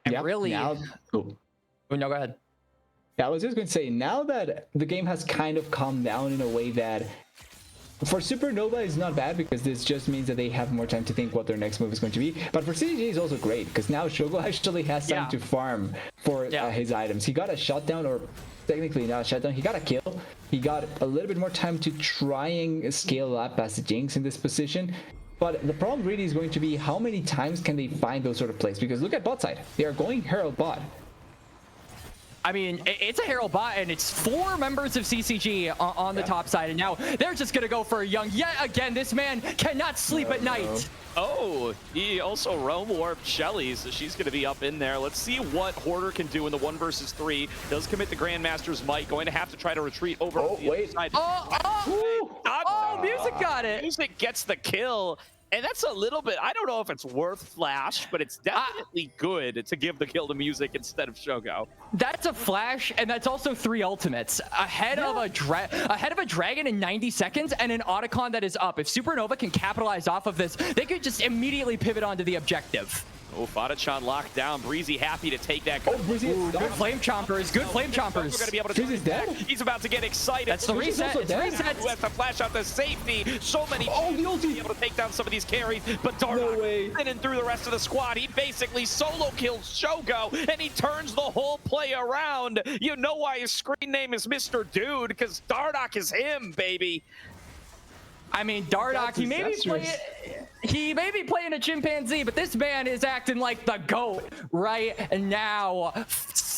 And really... Now, oh, no, go ahead. Yeah, I was just going to say, now that the game has kind of calmed down in a way that for Supernova is not bad, because this just means that they have more time to think what their next move is going to be. But for CCG is also great, because now Shogo actually has time to farm for his items. He got a shutdown, or technically not a shutdown, he got a kill. He got a little bit more time to try and scale up as the Jinx in this position. But the problem really is going to be how many times can they find those sort of plays, because look at bot side. They are going Herald bot. I mean, it's a Herald bot, and it's 4 members of CCG on the top side, and now they're just going to go for a Young. Yet again, this man cannot sleep at night. Oh, he also Realm Warped Shelly, so she's going to be up in there. Let's see what Hoarder can do in the 1 versus 3. Does commit the Grandmaster's Might, going to have to try to retreat over to the other side. Music got it. Music gets the kill. And that's a little bit, I don't know if it's worth Flash, but it's definitely good to give the kill to Music instead of Shogo. That's a Flash, and that's also 3 ultimates. Ahead of a dragon in 90 seconds, and an Otacon that is up. If Supernova can capitalize off of this, they could just immediately pivot onto the objective. Oh, Fata-chan locked down. Breezy happy to take that. Good flame chompers. Good flame chompers. We're going to be able to dead. He's about to get excited. That's the reset. It's reset. Who has to flash out to safety. So many the ulti. Be able to take down some of these carries, but Dardoch spinning through the rest of the squad. He basically solo kills Shogo, and he turns the whole play around. You know why his screen name is Mr. Dude, because Dardoch is him, baby. I mean, Dardoch, he may be playing a chimpanzee, but this man is acting like the GOAT right now.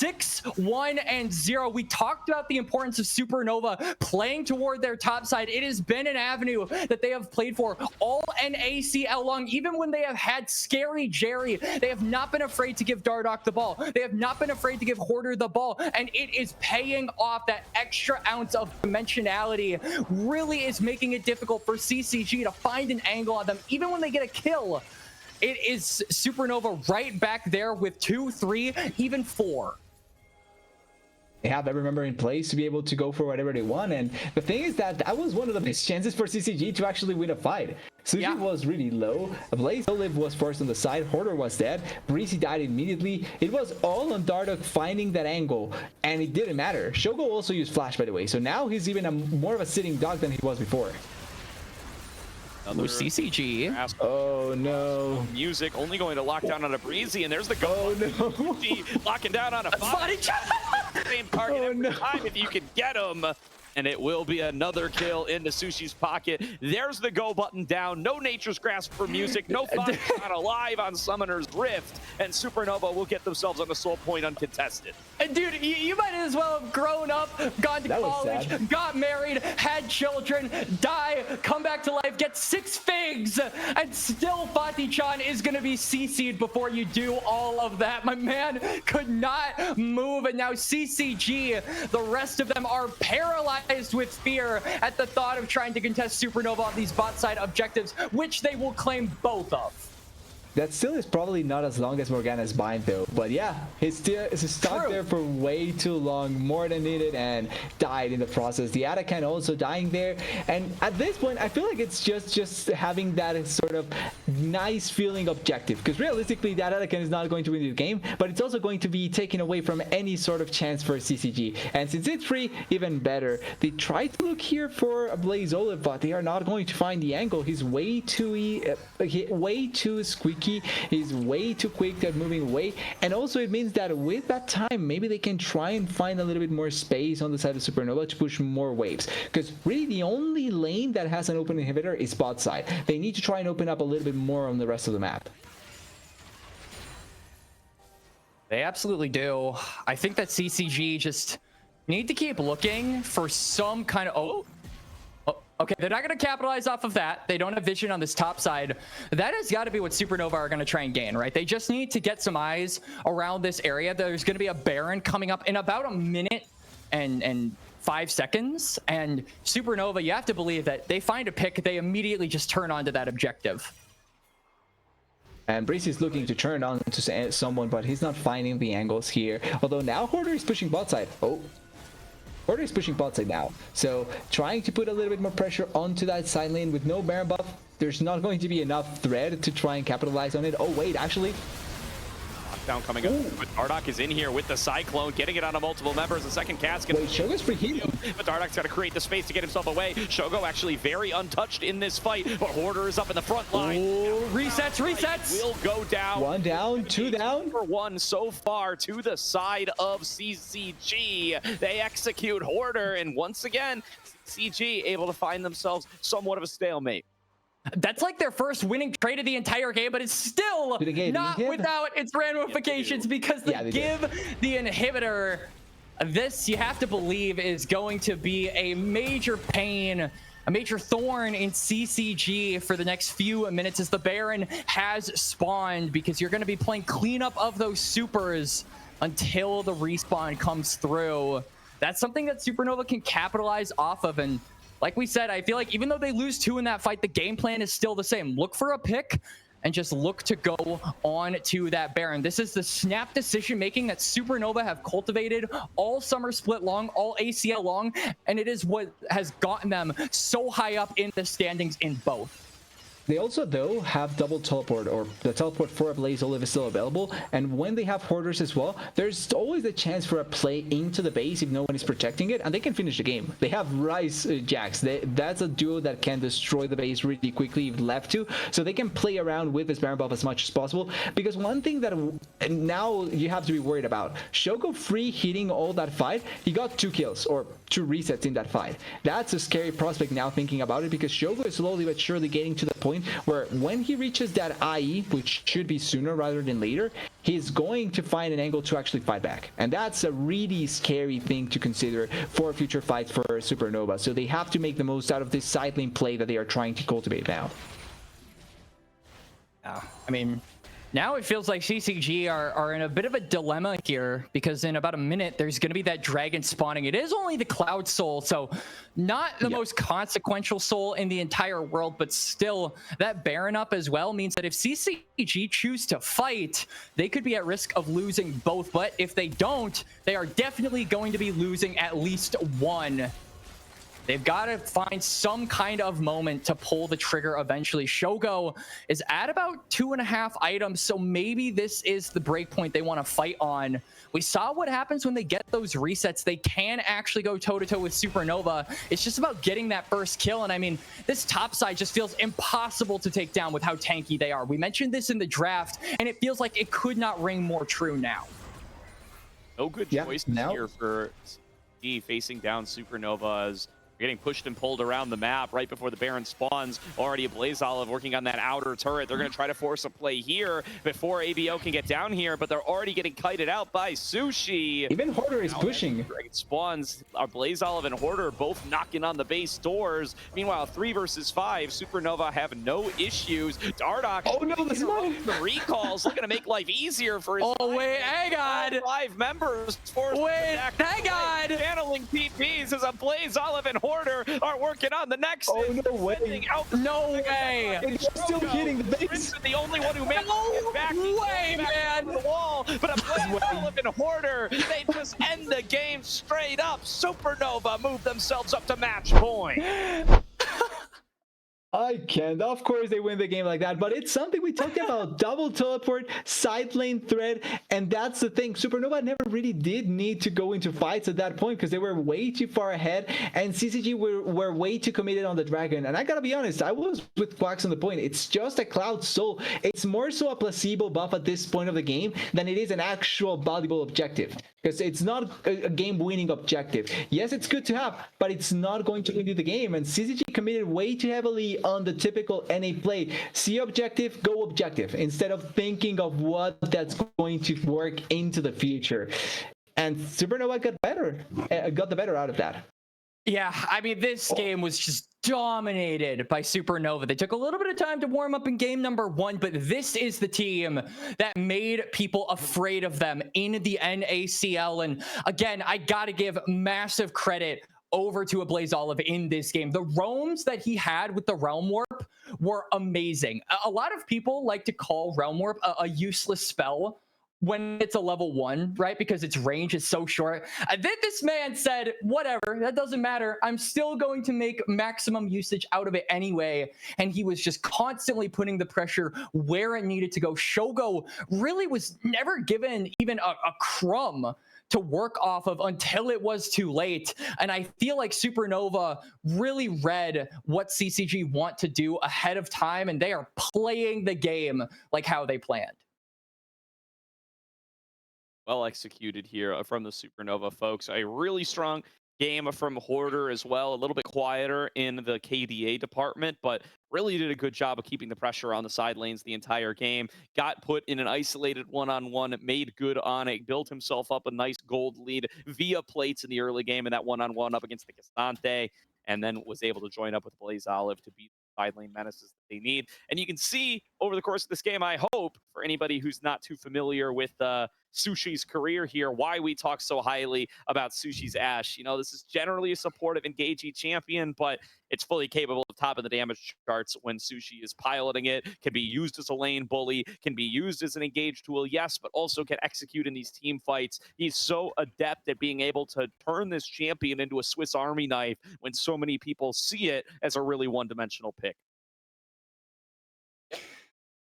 6-1-0. We talked about the importance of Supernova playing toward their top side. It has been an avenue that they have played for all an ACL long. Even when they have had Scary Jerry, they have not been afraid to give Dardoch the ball. They have not been afraid to give Hoarder the ball, and it is paying off. That extra ounce of dimensionality really is making it difficult for CCG to find an angle on them. Even when they get a kill, it is Supernova right back there with 2, 3, even 4. They have every member in place to be able to go for whatever they want, and the thing is that was one of the best chances for CCG to actually win a fight. Sushi was really low, Blaze Olive was forced on the side, Hoarder was dead, Breezy died immediately. It was all on Dardoch finding that angle, and it didn't matter. Shogo also used Flash, by the way, so now he's even more of a sitting dog than he was before. Another CCG. Oh no. Music only going to lock down on a Breezy, and there's the goal. Oh no. Locking down on a same target every time if you can get him. And it will be another kill into Sushi's pocket. There's the go button down. No Nature's Grasp for Music. No Fox not alive on Summoner's Rift. And Supernova will get themselves on the soul point uncontested. And dude, you might as well have grown up, gone to college, got married, had children, die, come back to life, get 6 figs, and still Fatih-chan is going to be CC'd before you do all of that. My man could not move, and now CCG, the rest of them are paralyzed with fear at the thought of trying to contest Supernova on these bot side objectives, which they will claim both of. That still is probably not as long as Morgana's bind though, but yeah, he's stuck there for way too long, more than needed, and died in the process. The Atakan also dying there, and at this point I feel like it's just having that sort of nice feeling objective, because realistically that Atakan is not going to win the game, but it's also going to be taken away from any sort of chance for CCG, and since it's free, even better. They try to look here for a Blaze Olive, but they are not going to find the angle. He's way too squeaky. He's way too quick at moving away, and also it means that with that time maybe they can try and find a little bit more space on the side of Supernova to push more waves, because really the only lane that has an open inhibitor is bot side. They need to try and open up a little bit more on the rest of the map. They absolutely do. I think that CCG just need to keep looking for some kind of okay, they're not going to capitalize off of that. They don't have vision on this top side. That has got to be what Supernova are going to try and gain, right? They just need to get some eyes around this area. There's going to be a Baron coming up in about a minute and 5 seconds. And Supernova, you have to believe that they find a pick, they immediately just turn on to that objective. And Breeze is looking to turn on to someone, but he's not finding the angles here. Although now Hoarder is pushing bot side. Hoarder is pushing bot side now, so trying to put a little bit more pressure onto that side lane with no Baron buff. There's not going to be enough thread to try and capitalize on it. Oh wait, actually. Lockdown coming up, but Dardoch is in here with the Cyclone, getting it onto multiple members. The second cast gonna Shogo's preheating, but Dardoch's got to create the space to get himself away. Shogo actually very untouched in this fight, but Hoarder is up in the front line. Resets. Will go down. 1 down, 2 down. For 1 so far to the side of CCG. They execute Hoarder, and once again, CCG able to find themselves somewhat of a stalemate. That's like their first winning trade of the entire game, but it's still not without its ramifications, because the the inhibitor, this you have to believe is going to be a major pain, a major thorn in CCG for the next few minutes as the Baron has spawned, because you're going to be playing cleanup of those supers until the respawn comes through. That's something that Supernova can capitalize off of, and like we said, I feel like even though they lose 2 in that fight, the game plan is still the same. Look for a pick and just look to go on to that Baron. This is the snap decision making that Supernova have cultivated all summer split long, all ACL long, and it is what has gotten them so high up in the standings in both. They also, though, have double teleport, or the teleport for a Blaze Olive is still available, and when they have Hoarders as well, there's always a chance for a play into the base if no one is protecting it, and they can finish the game. They have Rice Jax. That's a duo that can destroy the base really quickly if left to, so they can play around with this Baron buff as much as possible, because one thing that now you have to be worried about, Shogo free hitting all that fight, he got 2 kills, or 2 resets in that fight. That's a scary prospect now thinking about it, because Shogo is slowly but surely getting to the point point where when he reaches that IE, which should be sooner rather than later, he's going to find an angle to actually fight back. And that's a really scary thing to consider for future fights for Supernova. So they have to make the most out of this side lane play that they are trying to cultivate now. I mean, now it feels like CCG are in a bit of a dilemma here, because in about a minute, there's going to be that dragon spawning. It is only the Cloud Soul, so not the most consequential soul in the entire world, but still, that Baron up as well means that if CCG choose to fight, they could be at risk of losing both. But if they don't, they are definitely going to be losing at least one. They've got to find some kind of moment to pull the trigger eventually. Shogo is at about 2.5 items, so maybe this is the break point they want to fight on. We saw what happens when they get those resets. They can actually go toe-to-toe with Supernova. It's just about getting that first kill, and I mean, this top side just feels impossible to take down with how tanky they are. We mentioned this in the draft, and it feels like it could not ring more true now. No good choice here for CCG facing down Supernovas. Getting pushed and pulled around the map right before the Baron spawns. Already a Blaze Olive working on that outer turret. They're going to try to force a play here before ABO can get down here, but they're already getting kited out by Sushi. Even Hoarder is pushing. Dragon spawns. Our Blaze Olive and Hoarder both knocking on the base doors. Meanwhile, 3 versus 5. Supernova have no issues. Dardoch. Oh no, the smoke. The recalls looking to make life easier for his. Oh wait, hang on. 5 members. Wait, hang on. Channeling PPs as a Blaze Olive and Hoarder are working on the next. Oh no way! No way! It's still hitting the base. The only one who made it back. No way, man! The wall, but a Blaze Olive and Hoarder, they just end the game straight up. Supernova move themselves up to match point. I can't. Of course they win the game like that, but it's something we talked about. Double teleport, side lane thread, and that's the thing. Supernova never really did need to go into fights at that point because they were way too far ahead, and CCG were way too committed on the dragon. And I gotta be honest, I was with Quacks on the point. It's just a Cloud Soul. It's more so a placebo buff at this point of the game than it is an actual valuable objective, because it's not a game-winning objective. Yes, it's good to have, but it's not going to win you the game, and CCG committed way too heavily on the typical NA play. See objective, go objective, instead of thinking of what that's going to work into the future. And Supernova got the better out of that. Yeah, I mean, this game was just dominated by Supernova. They took a little bit of time to warm up in game number 1, but this is the team that made people afraid of them in the NACL. And again, I gotta give massive credit over to a Blaze Olive in this game. The roams that he had with the Realm Warp were amazing. A lot of people like to call Realm Warp a useless spell when it's a level 1, right? Because its range is so short. Then this man said, whatever, that doesn't matter. I'm still going to make maximum usage out of it anyway. And he was just constantly putting the pressure where it needed to go. Shogo really was never given even a crumb to work off of until it was too late. And I feel like Supernova really read what CCG want to do ahead of time, and they are playing the game like how they planned. Well executed here from the Supernova folks. A really strong game from Hoarder as well. A little bit quieter in the KDA department, but really did a good job of keeping the pressure on the side lanes the entire game. Got put in an isolated one-on-one, made good on it, built himself up a nice gold lead via plates in the early game in that one-on-one up against the Castante, and then was able to join up with Blaze Olive to beat the side lane menaces that they need. And you can see over the course of this game, I hope, for anybody who's not too familiar with Sushi's career here, why we talk so highly about Sushi's Ashe. You know, this is generally a supportive, engaging champion, but it's fully capable of topping the damage charts when Sushi is piloting it, can be used as a lane bully, can be used as an engage tool, yes, but also can execute in these team fights. He's so adept at being able to turn this champion into a Swiss Army knife when so many people see it as a really one-dimensional pick.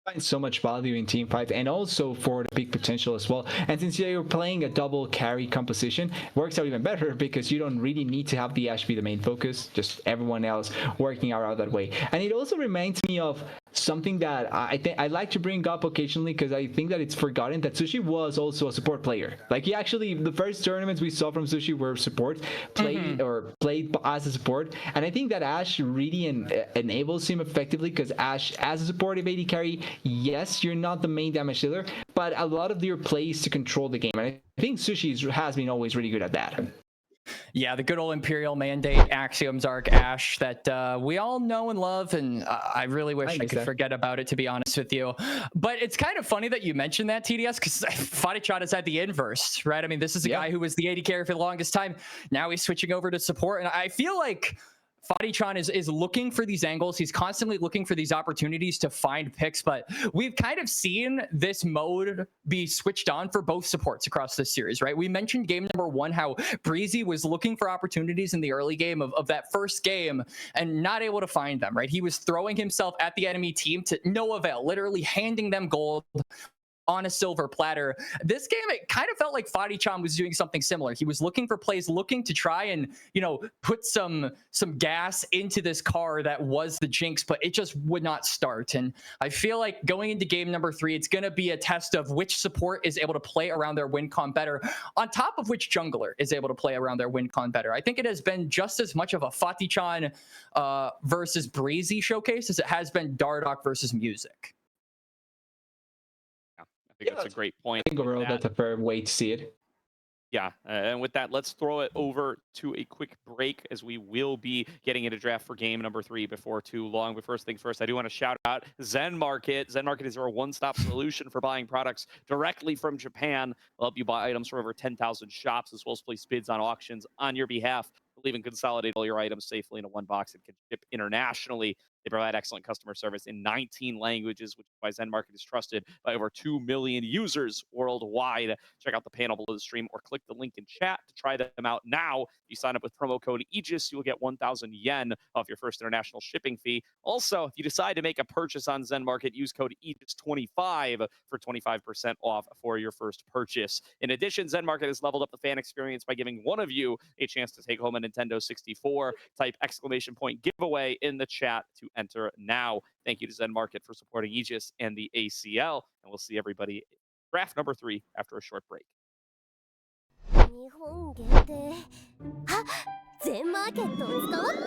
Find so much value in team fight, and also for the big potential as well. And since you're playing a double carry composition, it works out even better because you don't really need to have the Ashe be the main focus, just everyone else working out that way. And it also reminds me of something that I think I like to bring up occasionally because I think that it's forgotten that Sushi was also a support player. Like he actually, the first tournaments we saw from Sushi were support, played as a support, and I think that Ash really enables him effectively because Ash, as a supportive AD carry, yes, you're not the main damage dealer, but a lot of your plays to control the game, and I think Sushi has been always really good at that. Yeah, the good old Imperial Mandate Axioms Arc Ash that we all know and love, and I really wish I could forget about it, to be honest with you. But it's kind of funny that you mentioned that, TDS, because Fadichan is at the inverse, right? I mean, this is a guy who was the AD carry for the longest time. Now he's switching over to support, and I feel like Fadichan is looking for these angles. He's constantly looking for these opportunities to find picks, but we've kind of seen this mode be switched on for both supports across this series, right? We mentioned game number 1, how Breezy was looking for opportunities in the early game of that first game and not able to find them, right? He was throwing himself at the enemy team to no avail, literally handing them gold on a silver platter. This game, it kind of felt like Fadichan was doing something similar. He was looking for plays, looking to try and, you know, put some gas into this car that was the Jinx, but it just would not start. And I feel like going into game number 3, it's going to be a test of which support is able to play around their win con better, on top of which jungler is able to play around their win con better. I think it has been just as much of a Fadichan versus Breezy showcase as it has been Dardoch versus Music. I think that's a great point. I think overall that's a fair way to see it. Yeah, and with that, let's throw it over to a quick break as we will be getting into draft for game number 3 before too long. But first things first, I do want to shout out Zen Market. Zen Market is our one-stop solution for buying products directly from Japan. They'll help you buy items from over 10,000 shops, as well as place bids on auctions on your behalf. They'll even consolidate all your items safely into one box and can ship internationally. They provide excellent customer service in 19 languages, which is why Zen Market is trusted by over 2 million users worldwide. Check out the panel below the stream or click the link in chat to try them out now. If you sign up with promo code Aegis, you will get 1,000 yen off your first international shipping fee. Also, if you decide to make a purchase on Zen Market, use code Aegis25 for 25% off for your first purchase. In addition, Zen Market has leveled up the fan experience by giving one of you a chance to take home a Nintendo 64. Type ! giveaway in the chat to enter now. Thank you to Zen Market for supporting Aegis and the ACL, and we'll see everybody draft number 3 after a short break. 日本限定あ全マーケットを使おっと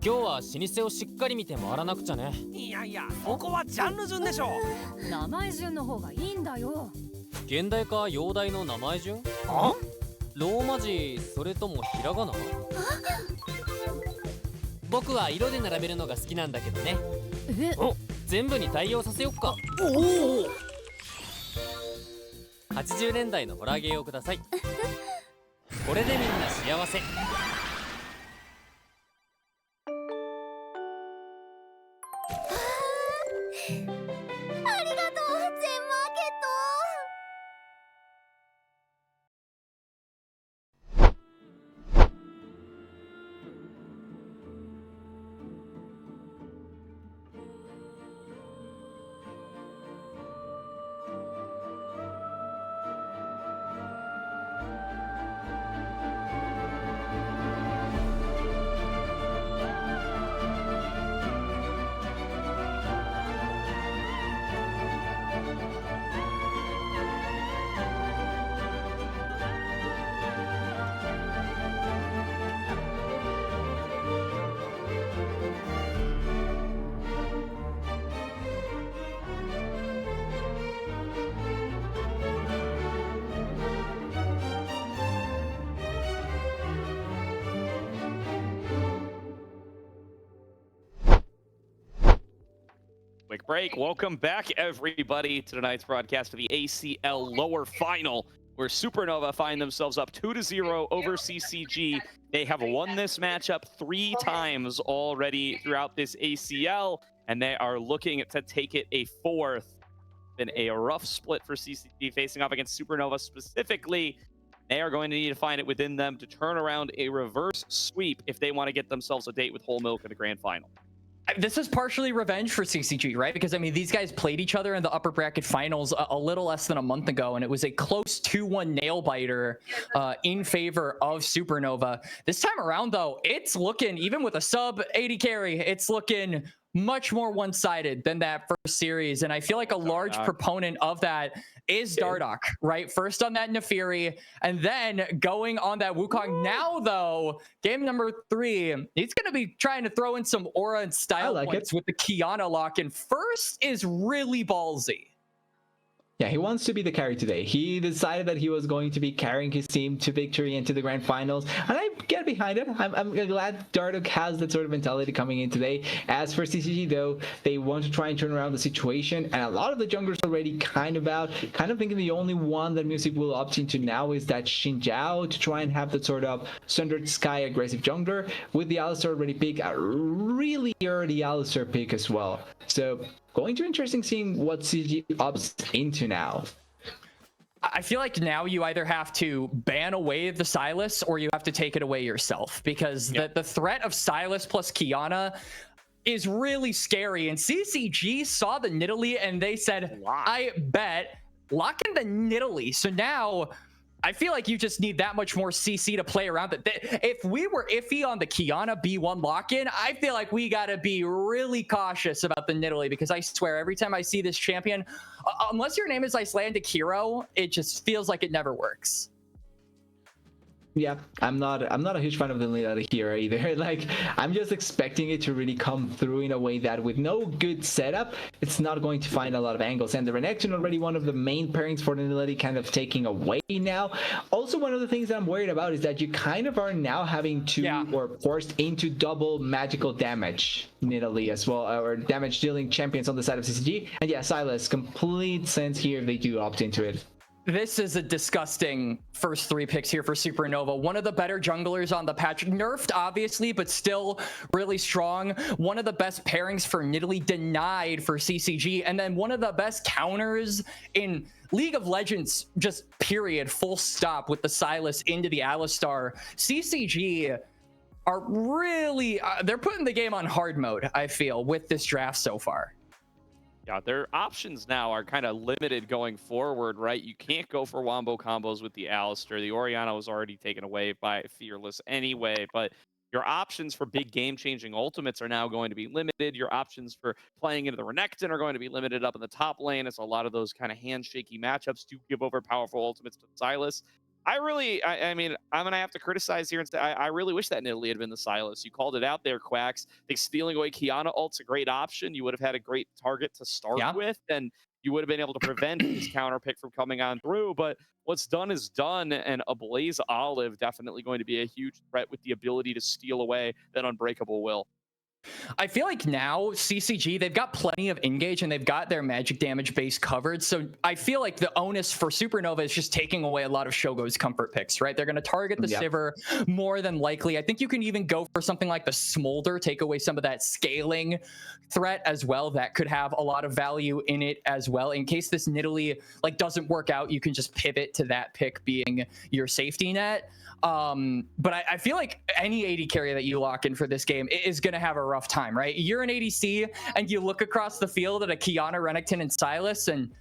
今日は老舗をしっかり見て回らなくちゃね。いやいや、ここはジャンル順でしょ。名前順の方がいいんだよ。現代か洋代の名前順？あ？ローマ字それともひらがな？僕は色で並べるのが好きなんだけどね。え？全部に対応させよっか。おお。80年代のホラーゲーをください。これでみんな幸せ。ありがとう全マーケット Quick break. Welcome back, everybody, to tonight's broadcast of the ACL lower final, where Supernova find themselves up 2-0 over CCG. They have won this matchup 3 times already throughout this ACL, and they are looking to take it a 4th. Been a rough split for CCG facing off against Supernova specifically. They are going to need to find it within them to turn around a reverse sweep if they want to get themselves a date with Whole Milk in the grand final. This is partially revenge for CCG, right? Because I mean, these guys played each other in the upper bracket finals a little less than a month ago, and it was a close 2-1 nail biter in favor of Supernova. This time around, though, it's looking, even with a sub 80 carry, it's looking much more one-sided than that first series. And I feel like a large proponent of that is Dardoch, right? First on that Nefiri, and then going on that Wukong. Now, though, game number 3, he's going to be trying to throw in some aura and style points with the Kiana lock-in. First is really ballsy. Yeah, he wants to be the carry today. He decided that he was going to be carrying his team to victory and to the grand finals, and I get behind it. I'm glad Dardoch has that sort of mentality coming in today. As for CCG, though, they want to try and turn around the situation, and a lot of the junglers already kind of thinking the only one that Music will opt into now is that Xin Zhao, to try and have that sort of Sundered Sky aggressive jungler, with the Alistar already pick, a really early Alistar pick as well. So going to be interesting seeing what CG opts into now. I feel like now you either have to ban away the Sylas or you have to take it away yourself, because the threat of Sylas plus Kiana is really scary. And CCG saw the Nidalee and they said, I bet, lock in the Nidalee. So now I feel like you just need that much more CC to play around it. If we were iffy on the Kiana B1 lock-in, I feel like we got to be really cautious about the Nidalee, because I swear every time I see this champion, unless your name is Icelandic Hero, it just feels like it never works. Yeah, I'm not a huge fan of the Nidalee here either. Like, I'm just expecting it to really come through in a way that with no good setup, it's not going to find a lot of angles. And the Renekton, already one of the main pairings for the Nidalee, kind of taking away now. Also, one of the things that I'm worried about is that you kind of are now having to, or forced into double magical damage Nidalee as well, or damage dealing champions on the side of CCG. And yeah, Sylas, complete sense here if they do opt into it. This is a disgusting first 3 picks here for Supernova. One of the better junglers on the patch. Nerfed, obviously, but still really strong. One of the best pairings for Nidalee, denied for CCG. And then one of the best counters in League of Legends, just period, full stop, with the Sylas into the Alistar. CCG are really, they're putting the game on hard mode, I feel, with this draft so far. Yeah, their options now are kind of limited going forward, right? You can't go for wombo combos with the Alistar. The Orianna was already taken away by Fearless anyway, but your options for big game-changing ultimates are now going to be limited. Your options for playing into the Renekton are going to be limited up in the top lane, as a lot of those kind of handshaky matchups do give over powerful ultimates to Sylas. I mean, I'm going to have to criticize here and say, I really wish that Nidalee had been the Sylas. You called it out there, Quacks. I think stealing away Kiana ult's a great option. You would have had a great target to start with, and you would have been able to prevent his counter pick from coming on through. But what's done is done, and a Blaze Olive definitely going to be a huge threat with the ability to steal away that Unbreakable will. I feel like now CCG, they've got plenty of engage and they've got their magic damage base covered. So I feel like the onus for Supernova is just taking away a lot of Shogo's comfort picks, right? They're going to target the Sivir more than likely. I think you can even go for something like the Smolder, take away some of that scaling threat as well. That could have a lot of value in it as well. In case this Nidalee like doesn't work out, you can just pivot to that pick being your safety net. But I feel like any AD carry that you lock in for this game is going to have a rough time, right? You're an ADC and you look across the field at a Kiana, Renekton, and Sylas, and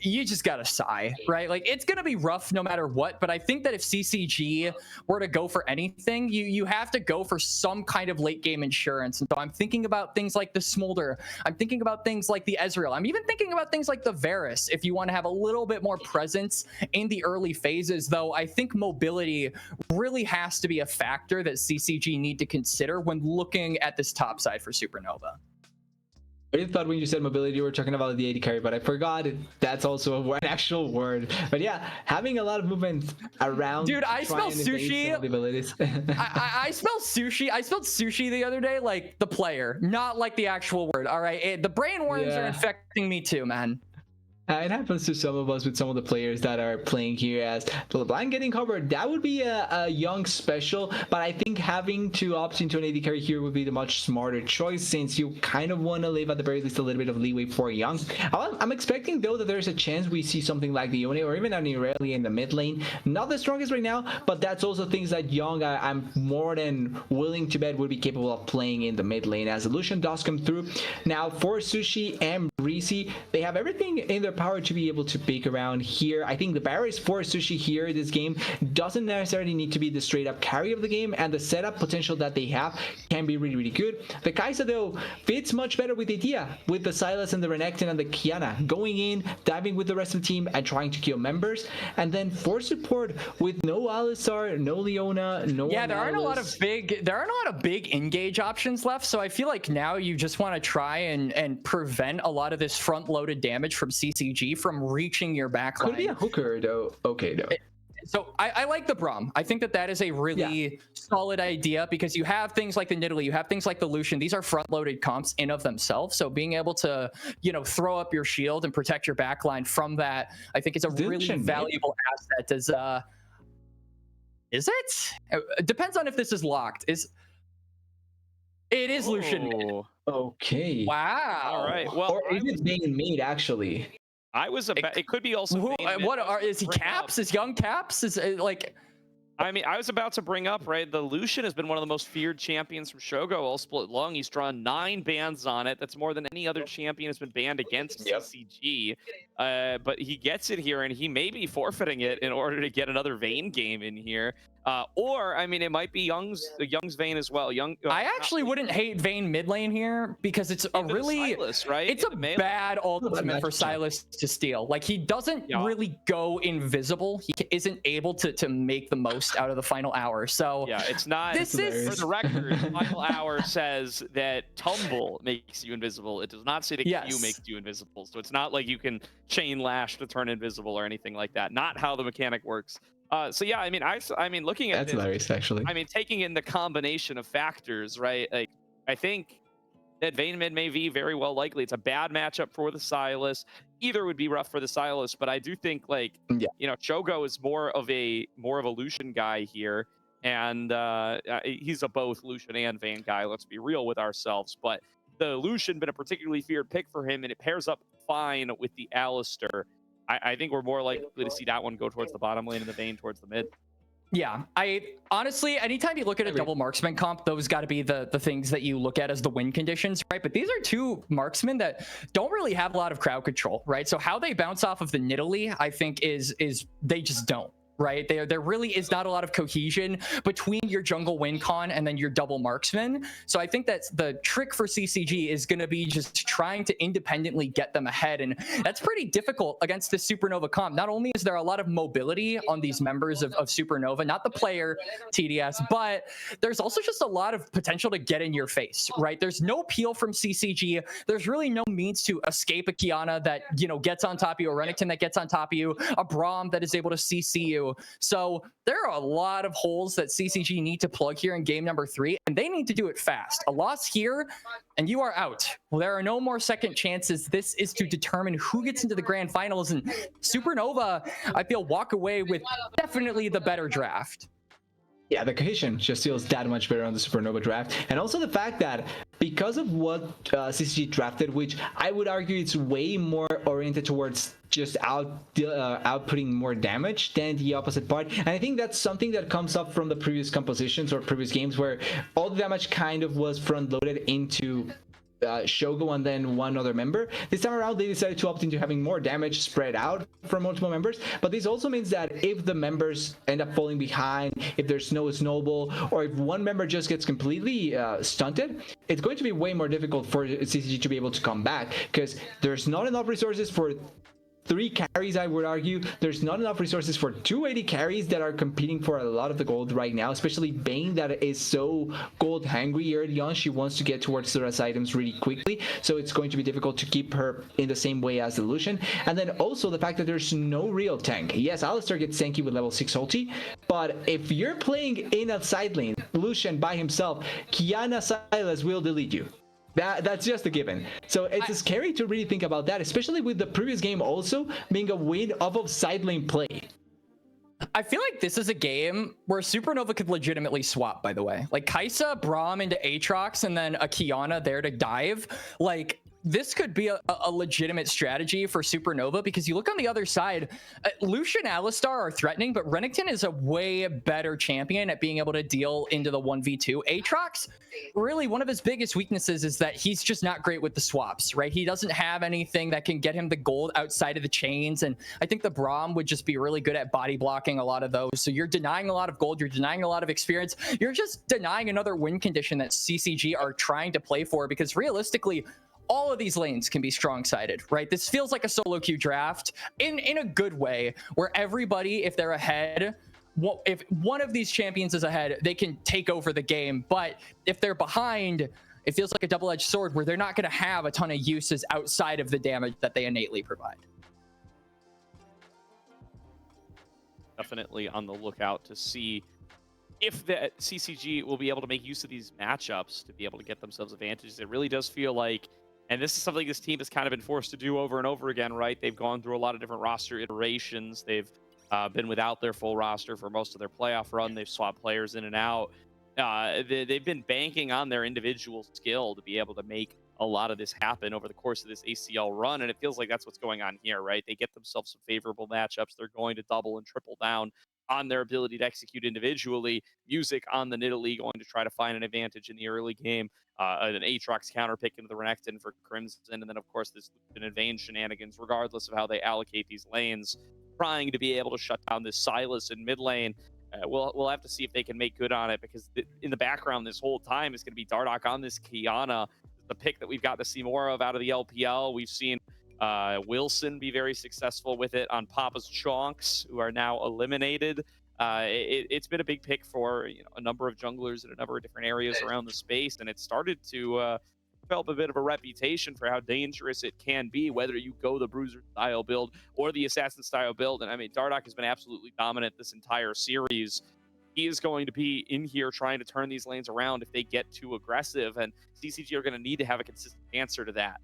you just gotta sigh, right? Like, it's gonna be rough no matter what, but I think that if CCG were to go for anything, you have to go for some kind of late game insurance. And so I'm thinking about things like the Smolder. I'm thinking about things like the Ezreal. I'm even thinking about things like the Varus if you want to have a little bit more presence in the early phases, though I think mobility really has to be a factor that CCG need to consider when looking at this top side for Supernova. I really thought when you said mobility, you were talking about the AD carry, but I forgot that's also an actual word. But yeah, having a lot of movement around. Dude, I spell sushi. I spelled sushi. I spelled sushi the other day like the player, not like the actual word. All right, the brain worms are infecting me too, man. It happens to some of us with some of the players that are playing here as the LeBlanc getting covered. That would be a young special, but I think having to opt into an AD carry here would be the much smarter choice since you kind of want to leave at the very least a little bit of leeway for young. I'm expecting though that there's a chance we see something like the Yone or even an Irelia in the mid lane. Not the strongest right now, but that's also things that young I'm more than willing to bet would be capable of playing in the mid lane as the Lucian does come through. Now for Sushi and Breezy, they have everything in their power to be able to pick around here. I think the barriers for Sushi here this game doesn't necessarily need to be the straight up carry of the game, and the setup potential that they have can be really good. The Kai'Sa though fits much better with the idea with the Sylas and the Renekton and the Kiana going in, diving with the rest of the team and trying to kill members. And then for support with no Alistar, no Leona, no there aren't a lot of big engage options left, so I feel like now you just want to try and prevent a lot of this front loaded damage from CCG from reaching your backline. Could be a hooker though. Okay though. So I like the Braum. I think that is a really solid idea because you have things like the Nidalee, you have things like the Lucian. These are front-loaded comps in of themselves. So being able to, throw up your shield and protect your backline from that, I think is a really valuable asset. Is it? It depends on if this is locked. It is Lucian. Okay. Wow. All right. Well, or is it being made actually? It could be also. Is he Caps? Is Young Caps? Is like? I mean, I was about to bring up, right, the Lucian has been one of the most feared champions from Shogo all split long. He's drawn 9 bans on it. That's more than any other champion has been banned against CCG. But he gets it here, and he may be forfeiting it in order to get another Vayne game in here. Or, I mean, it might be Young's Vayne as well. I actually wouldn't hate Vayne mid lane here because it's a really Sylas, right? It's a bad ultimate for Sylas to steal. Like he doesn't really go invisible. He isn't able to make the most out of the final hour. So yeah, it's not. This is for the record. Final hour says that Tumble makes you invisible. It does not say that Q makes you invisible. So it's not like you can chain lash to turn invisible or anything like that. Not how the mechanic works. So yeah, I mean, looking at that's hilarious, actually. I mean, taking in the combination of factors, right? Like, I think that Vayne mid may be very well likely. It's a bad matchup for the Sylas. Either would be rough for the Sylas, but I do think Shogo is more of a Lucian guy here, and he's a both Lucian and Vayne guy. Let's be real with ourselves, but the Lucian been a particularly feared pick for him, and it pairs up fine with the Alistar. I think we're more likely to see that one go towards the bottom lane and the Vayne towards the mid. Yeah, I honestly, anytime you look at a double marksman comp, those got to be the things that you look at as the win conditions, right? But these are two marksmen that don't really have a lot of crowd control, right? So how they bounce off of the Nidalee, I think is they just don't. Right, there really is not a lot of cohesion between your jungle win con and then your double marksman. So I think that's the trick for CCG is going to be just trying to independently get them ahead, and that's pretty difficult against this Supernova comp. Not only is there a lot of mobility on these members of Supernova, not the player TDS, but there's also just a lot of potential to get in your face. Right, there's no peel from CCG. There's really no means to escape a Kiana that gets on top of you, a Renekton that gets on top of you, a Braum that is able to CC you. So there are a lot of holes that CCG need to plug here in game number 3, and they need to do it fast. A loss here, and you are out. Well, there are no more second chances. This is to determine who gets into the grand finals, and Supernova, I feel, walk away with definitely the better draft. Yeah, the cohesion just feels that much better on the Supernova draft. And also the fact that because of what CCG drafted, which I would argue it's way more oriented towards just outputting more damage than the opposite part. And I think that's something that comes up from the previous compositions or previous games where all the damage kind of was front-loaded into Shogo and then one other member. This time around, they decided to opt into having more damage spread out from multiple members. But this also means that if the members end up falling behind, if there's no snowball, or if one member just gets completely stunted, it's going to be way more difficult for CCG to be able to come back because there's not enough resources for 3 carries, I would argue. There's not enough resources for 280 carries that are competing for a lot of the gold right now, especially Vayne that is so gold hungry early on. She wants to get towards the rest items really quickly, so it's going to be difficult to keep her in the same way as the Lucian. And then also the fact that there's no real tank. Yes, Alistar gets tanky with level 6 ulti, but if you're playing in a side lane, Lucian by himself, Kiana Sylas will delete you. That's just a given. So it's scary to really think about that, especially with the previous game also being a win off of side lane play. I feel like this is a game where Supernova could legitimately swap, by the way. Like Kai'Sa, Braum into Aatrox, and then a Kiana there to dive. Like, this could be a legitimate strategy for Supernova, because you look on the other side, Lucian and Alistar are threatening, but Renekton is a way better champion at being able to deal into the 1v2. Aatrox, really one of his biggest weaknesses is that he's just not great with the swaps, right? He doesn't have anything that can get him the gold outside of the chains, and I think the Braum would just be really good at body blocking a lot of those. So you're denying a lot of gold, you're denying a lot of experience, you're just denying another win condition that CCG are trying to play for, because realistically, all of these lanes can be strong-sided, right? This feels like a solo queue draft in a good way, where everybody, if they're ahead, if one of these champions is ahead, they can take over the game. But if they're behind, it feels like a double-edged sword where they're not going to have a ton of uses outside of the damage that they innately provide. Definitely on the lookout to see if the CCG will be able to make use of these matchups to be able to get themselves advantages. It really does feel like, and this is something this team has kind of been forced to do over and over again, right? They've gone through a lot of different roster iterations. They've been without their full roster for most of their playoff run. They've swapped players in and out. They've been banking on their individual skill to be able to make a lot of this happen over the course of this ACL run, and it feels like that's what's going on here, right? They get themselves some favorable matchups. They're going to double and triple down on their ability to execute individually. Music on the Nidalee going to try to find an advantage in the early game. An Aatrox counter pick into the Renekton for Crimson, and then of course this Lupin and Vayne shenanigans, regardless of how they allocate these lanes, trying to be able to shut down this Sylas in mid lane. We'll have to see if they can make good on it, because in the background this whole time is going to be Dardoch on this Kiana, the pick that we've got to see more of out of the LPL. We've seen Wilson be very successful with it on Papa's Chonks, who are now eliminated. It's been a big pick for a number of junglers in a number of different areas around the space, and it started to develop a bit of a reputation for how dangerous it can be, whether you go the Bruiser style build or the Assassin style build. And I mean, Dardoch has been absolutely dominant this entire series. He is going to be in here trying to turn these lanes around if they get too aggressive, and CCG are going to need to have a consistent answer to that.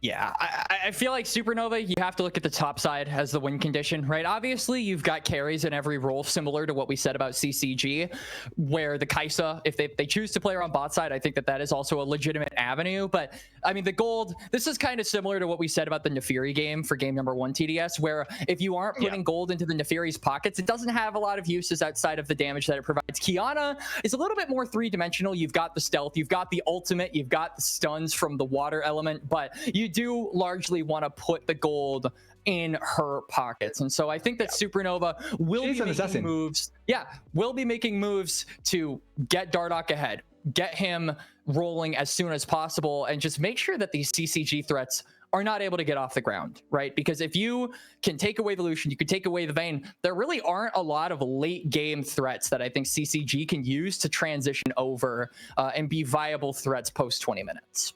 Yeah, I feel like Supernova, you have to look at the top side as the win condition, right? Obviously, you've got carries in every role, similar to what we said about CCG, where the Kai'Sa, if they choose to play her on bot side, I think that is also a legitimate avenue. But I mean, the gold, this is kind of similar to what we said about the Nefiri game for game number 1 TDS, where if you aren't putting gold into the Nefiri's pockets, it doesn't have a lot of uses outside of the damage that it provides. Kiana is a little bit more three-dimensional. You've got the stealth, you've got the ultimate, you've got the stuns from the water element, but you do largely want to put the gold in her pockets. And so I think that Supernova will be making moves. Yeah, will be making moves to get Dardoch ahead, get him rolling as soon as possible, and just make sure that these CCG threats are not able to get off the ground, right? Because if you can take away the Lucian, you can take away the Vayne, there really aren't a lot of late game threats that I think CCG can use to transition over and be viable threats post 20 minutes.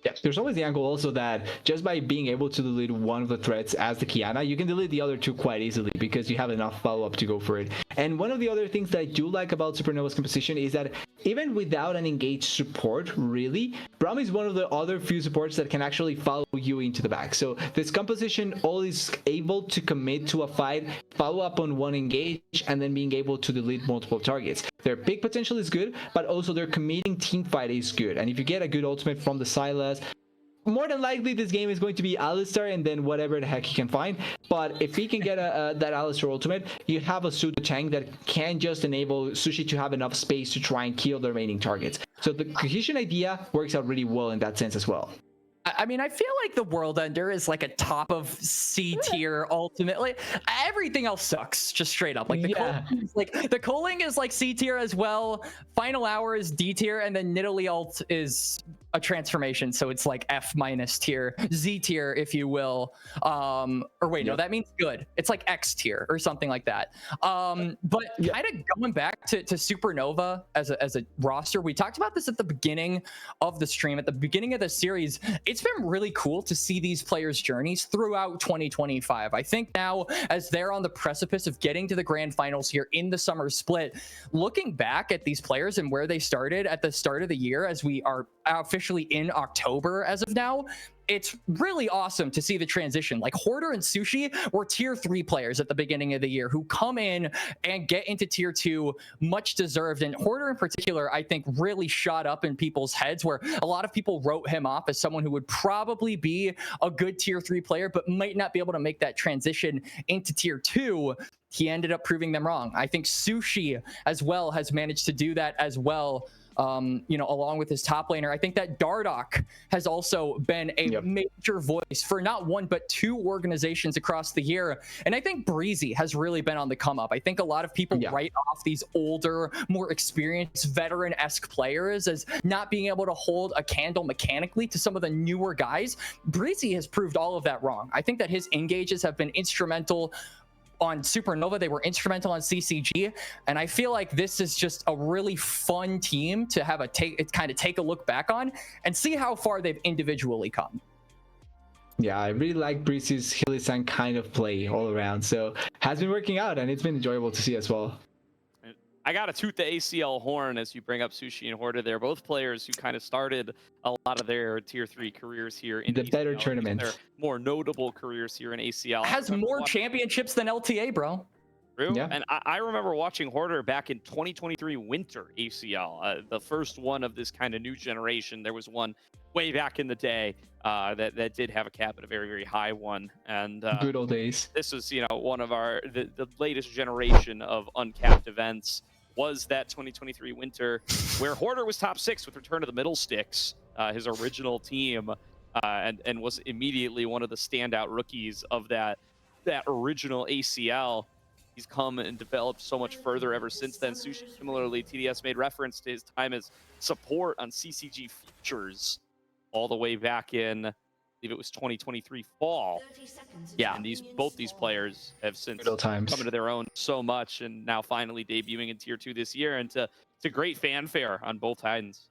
Yeah, there's always the angle also that just by being able to delete one of the threats as the Kiana, you can delete the other two quite easily because you have enough follow-up to go for it. And one of the other things that I do like about Supernova's composition is that even without an engaged support, really, Braum is one of the other few supports that can actually follow you into the back. So this composition always able to commit to a fight, follow up on one engage, and then being able to delete multiple targets. Their pick potential is good, but also their committing team fight is good. And if you get a good ultimate from the Sylas, more than likely this game is going to be Alistar and then whatever the heck he can find. But if he can get that Alistar ultimate, you have a pseudo tank that can just enable Sushi to have enough space to try and kill the remaining targets. So the cohesion idea works out really well in that sense as well. I mean, I feel like the World Ender is like a top of C tier ultimately. Everything else sucks, just straight up. Like the Culling is like C tier as well. Final Hour is D tier, and then Nidalee ult is a transformation, so it's like F- tier, Z tier, if you will. Or wait, no, that means good. It's like X tier or something like that. But kind of going back to Supernova as a roster, we talked about this at the beginning of the stream, at the beginning of the series. It's been really cool to see these players' journeys throughout 2025. I think now, as they're on the precipice of getting to the grand finals here in the summer split, looking back at these players and where they started at the start of the year, as we are officially in October as of now, it's really awesome to see the transition. Like Hoarder and Sushi were tier 3 players at the beginning of the year who come in and get into tier 2, much deserved. And Hoarder in particular, I think, really shot up in people's heads, where a lot of people wrote him off as someone who would probably be a good tier 3 player, but might not be able to make that transition into tier 2. He ended up proving them wrong. I think Sushi as well has managed to do that as well. Along with his top laner. I think that Dardoch has also been a major voice for not one, but 2 organizations across the year. And I think Breezy has really been on the come up. I think a lot of people write off these older, more experienced, veteran-esque players as not being able to hold a candle mechanically to some of the newer guys. Breezy has proved all of that wrong. I think that his engages have been instrumental on Supernova. They were instrumental on CCG, and I feel like this is just a really fun team to have take a look back on and see how far they've individually come. Yeah, I really like Breezy's Hillisan kind of play all around, so has been working out, and it's been enjoyable to see as well. I got to toot the ACL horn as you bring up Sushi and Hoarder. They're both players who kind of started a lot of their tier 3 careers here in the ACL, better tournaments. their more notable careers here in ACL. Has more championships than LTA, bro. True. Yeah. And I remember watching Hoarder back in 2023 winter ACL, the first one of this kind of new generation. There was one way back in the day that did have a cap at a very, very high one. And good old days. This was, one of the latest generation of uncapped events. Was that 2023 winter where Hoarder was top 6 with Return of the Middle Sticks, his original team, and was immediately one of the standout rookies of that original ACL. He's come and developed so much further ever since then. Sushi, similarly, TDS made reference to his time as support on CCG Futures all the way back in, I believe it was 2023 fall. Yeah, and both these players have since come into their own so much, and now finally debuting in tier 2 this year, and to great fanfare on both ends.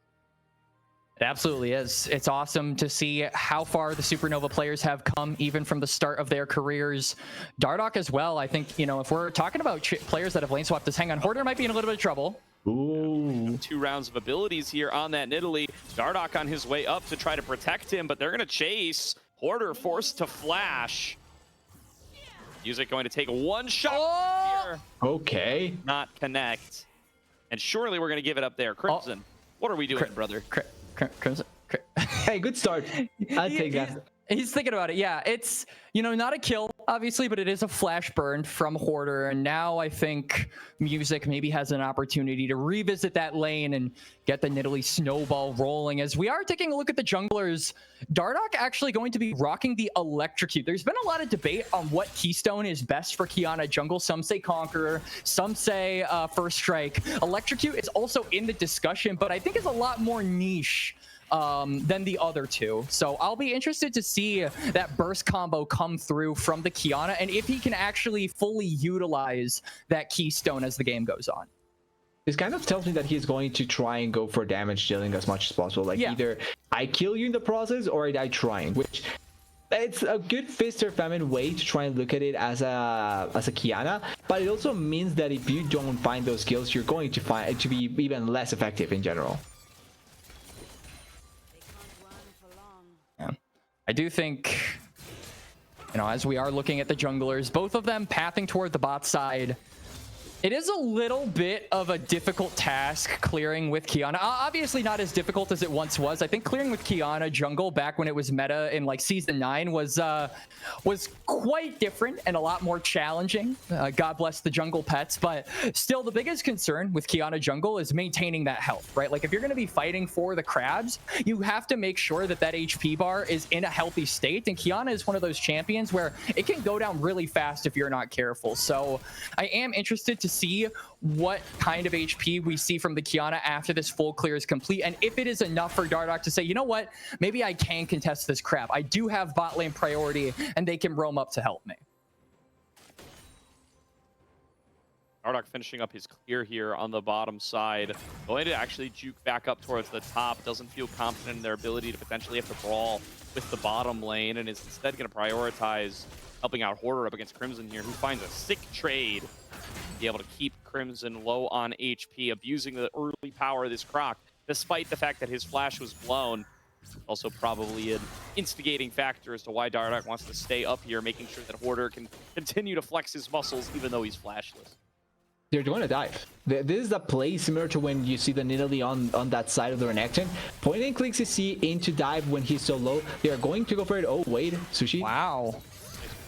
It absolutely is. It's awesome to see how far the Supernova players have come, even from the start of their careers. Dardoch as well. I think, if we're talking about players that have lane swapped, hang on, Hoarder might be in a little bit of trouble. Ooh. 2 rounds of abilities here on that Nidalee. Dardoch on his way up to try to protect him, but they're going to chase. Hoarder forced to flash. Music going to take one shot here. Okay. Not connect. And surely we're going to give it up there. Crimson, what are we doing, brother? Crimson. Hey, good start. I'd take that. He's thinking about it. Yeah, it's, not a kill, obviously, but it is a flash burn from Hoarder. And now I think Music maybe has an opportunity to revisit that lane and get the Nidalee snowball rolling. As we are taking a look at the junglers, Dardoch actually going to be rocking the Electrocute. There's been a lot of debate on what keystone is best for Qiyana jungle. Some say Conqueror, some say First Strike. Electrocute is also in the discussion, but I think it's a lot more niche than the other 2. So I'll be interested to see that burst combo come through from the Qiyana, and if he can actually fully utilize that keystone as the game goes on. This kind of tells me that he's going to try and go for damage dealing as much as possible. Like either I kill you in the process or I die trying, which it's a good fist or famine way to try and look at it as a Qiyana, but it also means that if you don't find those kills, you're going to find it to be even less effective in general. I do think, as we are looking at the junglers, both of them pathing toward the bot side, it is a little bit of a difficult task clearing with Qiyana. Obviously not as difficult as it once was. I think clearing with Qiyana jungle back when it was meta in like season 9 was quite different and a lot more challenging. God bless the jungle pets, but still the biggest concern with Qiyana jungle is maintaining that health, right? Like if you're going to be fighting for the crabs, you have to make sure that HP bar is in a healthy state, and Qiyana is one of those champions where it can go down really fast if you're not careful. So I am interested to see what kind of HP we see from the Kiana after this full clear is complete, and if it is enough for Dardoch to say, you know what, maybe I can contest this crap. I do have bot lane priority, and they can roam up to help me. Dardoch finishing up his clear here on the bottom side. Going to actually juke back up towards the top. Doesn't feel confident in their ability to potentially have to brawl with the bottom lane, and is instead going to prioritize helping out Hoarder up against Crimson here, who finds a sick trade to be able to keep Crimson low on HP, abusing the early power of this Croc, despite the fact that his flash was blown. Also probably an instigating factor as to why Dardoch wants to stay up here, making sure that Hoarder can continue to flex his muscles even though he's flashless. They're going to dive. This is a play similar to when you see the Nidalee on that side of the Renekton. Point and click CC into dive when he's so low. They are going to go for it. Oh, wait. Sushi. Wow.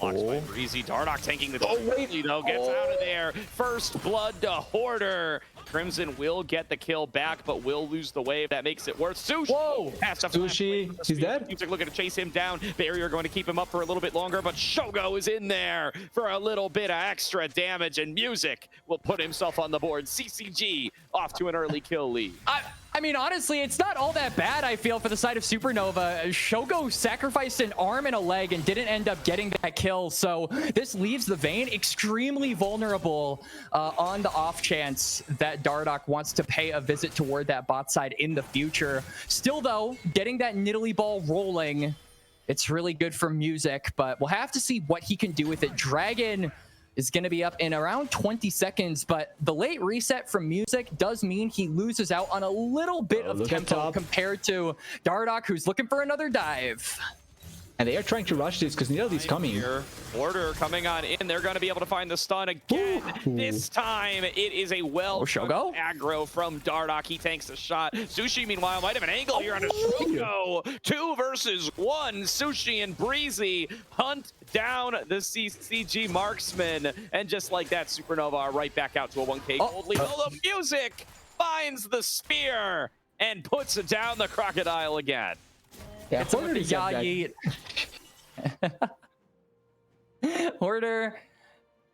Blocks by Breezy. Dardoch taking the quickly, though, gets out of there. First blood to Hoarder. Crimson will get the kill back, but will lose the wave. That makes it worse. Sushi. Whoa. Sushi. He's dead. Music looking to chase him down. Barrier going to keep him up for a little bit longer, but Shogo is in there for a little bit of extra damage, and Music will put himself on the board. CCG off to an early kill lead. I mean, honestly, it's not all that bad, I feel, for the side of Supernova. Shogo sacrificed an arm and a leg and didn't end up getting that kill, so this leaves the Vayne extremely vulnerable on the off chance that Dardoch wants to pay a visit toward that bot side in the future. Still, though, getting that Nidalee ball rolling, it's really good for Music, but we'll have to see what he can do with it. Dragon is going to be up in around 20 seconds, but the late reset from Music does mean he loses out on a little bit of tempo compared to Dardoch, who's looking for another dive. And they are trying to rush this because Nidalee's coming. Order coming on in. They're going to be able to find the stun again. This time, it is a Shogo aggro from Dardoch. He tanks the shot. Sushi, meanwhile, might have an angle here on a Shogo. 2 versus 1. Sushi and Breezy hunt down the CCG marksman. And just like that, Supernova are right back out to a 1K gold lead. Although Music finds the spear and puts it down the crocodile again. Yeah, it's with the Yayi. Hoarder,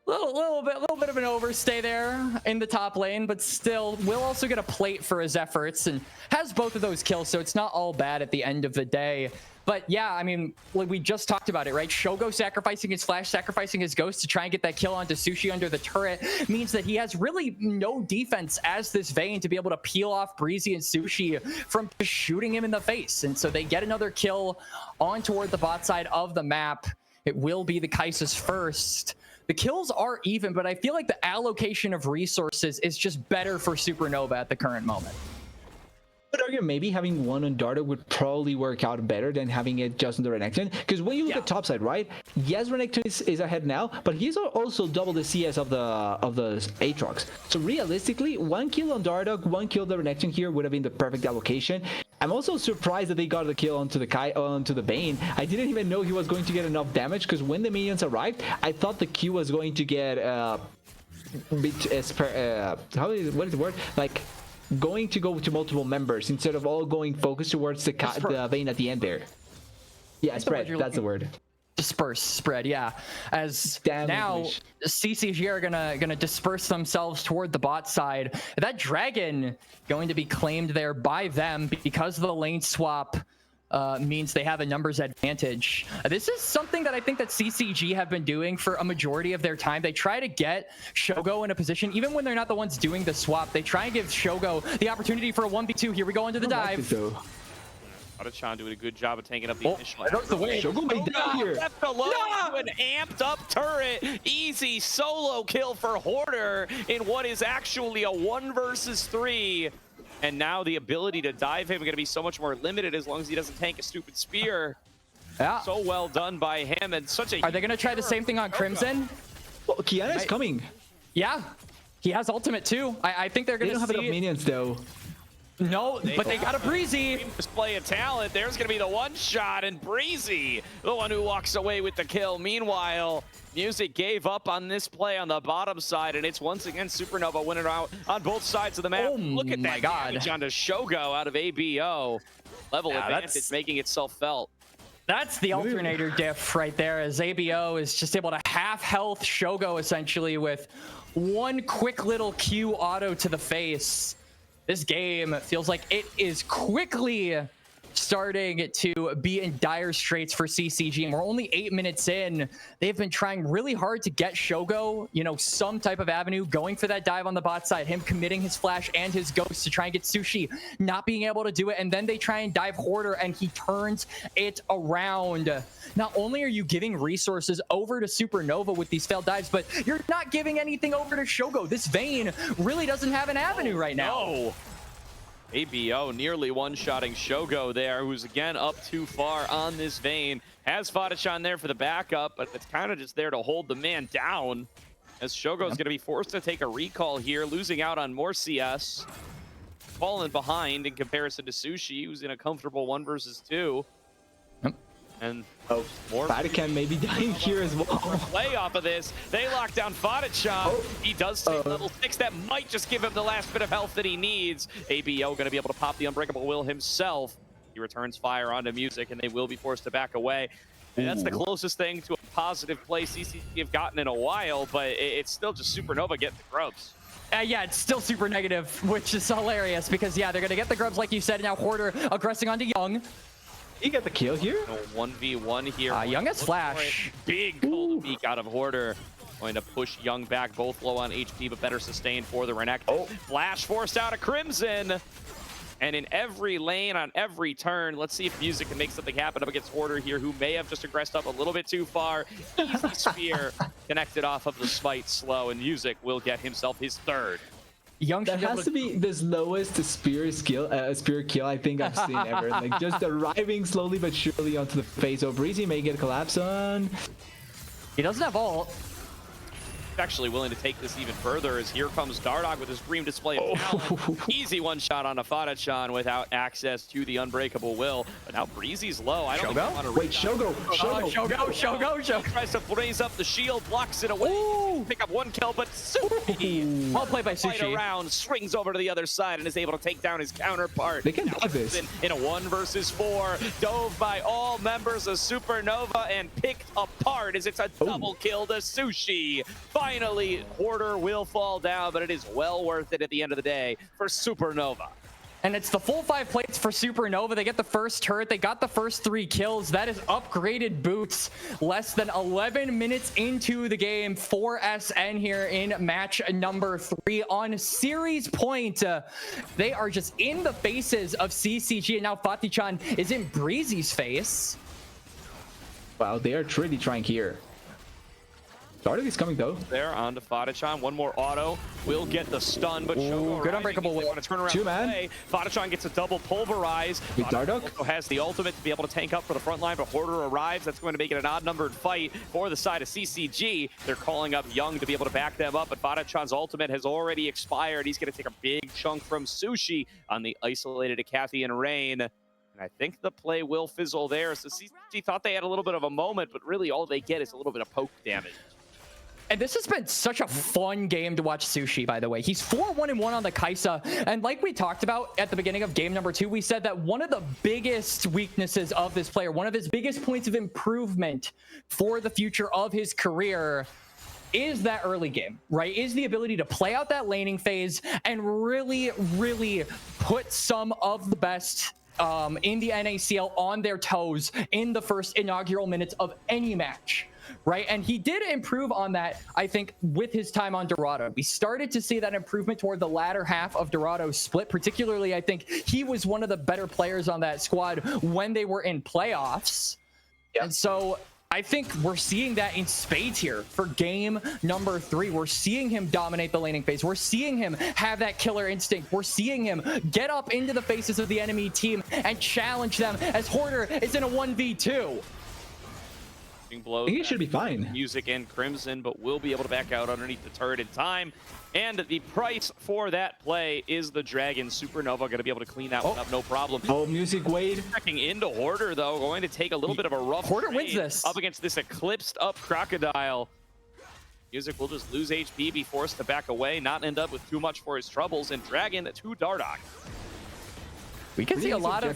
little bit of an overstay there in the top lane, but still will also get a plate for his efforts and has both of those kills, so it's not all bad at the end of the day. But yeah, I mean, like we just talked about it, right? Shogo sacrificing his flash, sacrificing his ghost to try and get that kill onto Sushi under the turret means that he has really no defense as this Vayne to be able to peel off Breezy and Sushi from just shooting him in the face. And so they get another kill on toward the bot side of the map. It will be the Kai'Sa's first. The kills are even, but I feel like the allocation of resources is just better for Supernova at the current moment. I would argue maybe having one on Dardoch would probably work out better than having it just on the Renekton. Because when you look at topside, right? Yes, Renekton is ahead now, but he's also double the CS of the Aatrox. So realistically, 1 kill on Dardoch, 1 kill on the Renekton here would have been the perfect allocation. I'm also surprised that they got the kill onto the Bane. I didn't even know he was going to get enough damage because when the minions arrived, I thought the Q was going to get what is the word? Like going to go to multiple members instead of all going focused towards the Vayne at the end there. Yeah, spread. That's the word. Disperse, spread, yeah. As now CCG are gonna disperse themselves toward the bot side. That dragon going to be claimed there by them because of the lane swap. Means they have a numbers advantage. This is something that I think that CCG have been doing for a majority of their time. They try to get Shogo in a position, even when they're not the ones doing the swap, they try and give Shogo the opportunity for a 1v2. Here we go into the dive. Chan doing a good job of taking up the initial. That's the way. Shogo made that here. Left alone to an amped up turret. Easy solo kill for Hoarder in what is actually a 1 versus 3. And now the ability to dive him is going to be so much more limited as long as he doesn't tank a stupid spear. Yeah. So well done by him, and such a... Are they going to try the same thing on Crimson? Well, Kiana is coming. Yeah. He has ultimate too. I think they're going to They don't have enough minions though. No, but they got a Breezy. Display of talent. There's going to be the one shot, and Breezy, the one who walks away with the kill. Meanwhile, Music gave up on this play on the bottom side, and it's once again Supernova winning out on both sides of the map. Oh, look at that damage onto Shogo out of ABO. Level advantage making itself felt. That's the alternator diff right there, as ABO is just able to half health Shogo essentially with one quick little Q auto to the face. This game feels like it is quickly starting to be in dire straits for CCG, and we're only 8 minutes in. They've been trying really hard to get Shogo, you know, some type of avenue, going for that dive on the bot side, him committing his flash and his ghost to try and get Sushi, not being able to do it, and then they try and dive Hoarder, and he turns it around. Not only are you giving resources over to Supernova with these failed dives, but you're not giving anything over to Shogo. This Vayne really doesn't have an avenue right now. No. ABO nearly one-shotting Shogo there, who's again up too far on this Vayne. Has Fadachan there for the backup, but it's kind of just there to hold the man down, as Shogo's going to be forced to take a recall here, losing out on more CS. Falling behind in comparison to Sushi, who's in a comfortable 1 versus 2. And more Fadachan may be dying here as well. Play off of this. They lock down Fadachan. He does take level 6. That might just give him the last bit of health that he needs. ABO going to be able to pop the Unbreakable Will himself. He returns fire onto Music, and they will be forced to back away. And that's the closest thing to a positive play CCG have gotten in a while, but it's still just Supernova getting the grubs. Yeah, it's still super negative, which is hilarious because, yeah, they're going to get the grubs, like you said. Now Hoarder aggressing onto Young. He got the kill here. No 1v1 here. Young has flash. Big cold peek out of Hoarder. Going to push Young back, both low on HP, but better sustained for the Renekton. Flash forced out of Crimson. And in every lane, on every turn, let's see if Music can make something happen up against Hoarder here, who may have just aggressed up a little bit too far. Easy spear connected off of the smite slow, and Music will get himself his 3rd. Young that has to be the slowest spear kill I think I've seen ever. Like just arriving slowly but surely onto the face. So Breezy may get a collapse on. He doesn't have ult. Actually willing to take this even further, as here comes Dardog with his dream display of talent. Easy one shot on a Fadachan without access to the Unbreakable Will. But now Breezy's low. I don't think I want to wait, Shogo. Shogo tries to raise up the shield, blocks it away. Ooh. Pick up 1 kill, but Sushi, well played by Sushi. Around, swings over to the other side and is able to take down his counterpart. They can do this in a 1 versus 4, dove by all members of Supernova and picked apart as it's a double kill to Sushi. Finally, Hoarder will fall down, but it is well worth it at the end of the day for Supernova. And it's the full 5 plates for Supernova. They get the first turret. They got the first 3 kills. That is upgraded boots. Less than 11 minutes into the game for SN here in match number 3 on series point. They are just in the faces of CCG, and now Fadachan is in Breezy's face. Wow, they are truly trying here. Dardog is coming though. There onto Fadachan. 1 more auto. Will get the stun, but Shogo good Unbreakable Will. Want to turn around. 2-man. Fadachan gets a double pulverize. With Dardog also has the ultimate to be able to tank up for the front line, but Hoarder arrives. That's going to make it an odd-numbered fight for the side of CCG. They're calling up Young to be able to back them up, but Fadachan's ultimate has already expired. He's going to take a big chunk from Sushi on the isolated Akathi and Rain. And I think the play will fizzle there. So CCG thought they had a little bit of a moment, but really all they get is a little bit of poke damage. And this has been such a fun game to watch Sushi, by the way. He's 4-1-1 on the Kai'Sa. And like we talked about at the beginning of game number 2, we said that one of the biggest weaknesses of this player, one of his biggest points of improvement for the future of his career, is that early game, right? Is the ability to play out that laning phase and really, really put some of the best in the NACL on their toes in the first inaugural minutes of any match. Right, and he did improve on that, I think, with his time on Dorado. We started to see that improvement toward the latter half of Dorado's split. Particularly, I think he was one of the better players on that squad when they were in playoffs. Yep. And so I think we're seeing that in spades here for game number 3. We're seeing him dominate the laning phase. We're seeing him have that killer instinct. We're seeing him get up into the faces of the enemy team and challenge them as Hoarder is in a 1v2. Blows. I think he should be fine. Music and Crimson, but will be able to back out underneath the turret in time. And the price for that play is the Dragon. Supernova going to be able to clean that one up, no problem. Music Wade. Checking into Hoarder, though, going to take a little bit of a rough Hoarder wins this. Up against this eclipsed up Crocodile. Music will just lose HP, be forced to back away, not end up with too much for his troubles, and Dragon to Dardog. We can see a lot of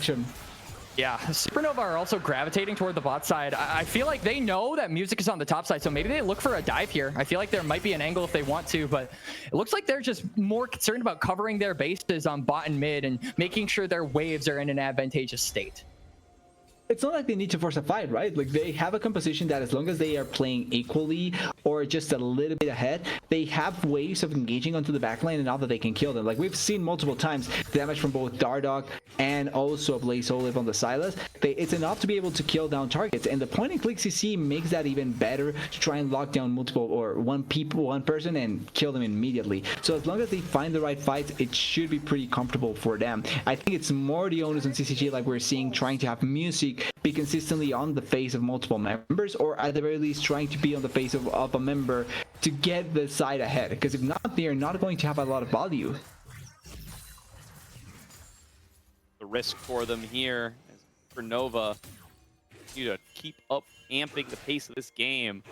Yeah, Supernova are also gravitating toward the bot side. I feel like they know that music is on the top side, so maybe they look for a dive here. I feel like there might be an angle if they want to, but it looks like they're just more concerned about covering their bases on bot and mid and making sure their waves are in an advantageous state. It's not like they need to force a fight, right? Like, they have a composition that as long as they are playing equally or just a little bit ahead, they have ways of engaging onto the backline enough that they can kill them. Like, we've seen multiple times damage from both Dardoch and also Blaze Olive on the Silas. It's enough to be able to kill down targets, and the point and click CC makes that even better to try and lock down multiple or one person and kill them immediately. So as long as they find the right fights, it should be pretty comfortable for them. I think it's more the onus on CCG, like we're seeing, trying to have music be consistently on the face of multiple members, or at the very least trying to be on the face of a member to get the side ahead, because if not, they're not going to have a lot of value. The risk for them here is for Nova to keep up amping the pace of this game.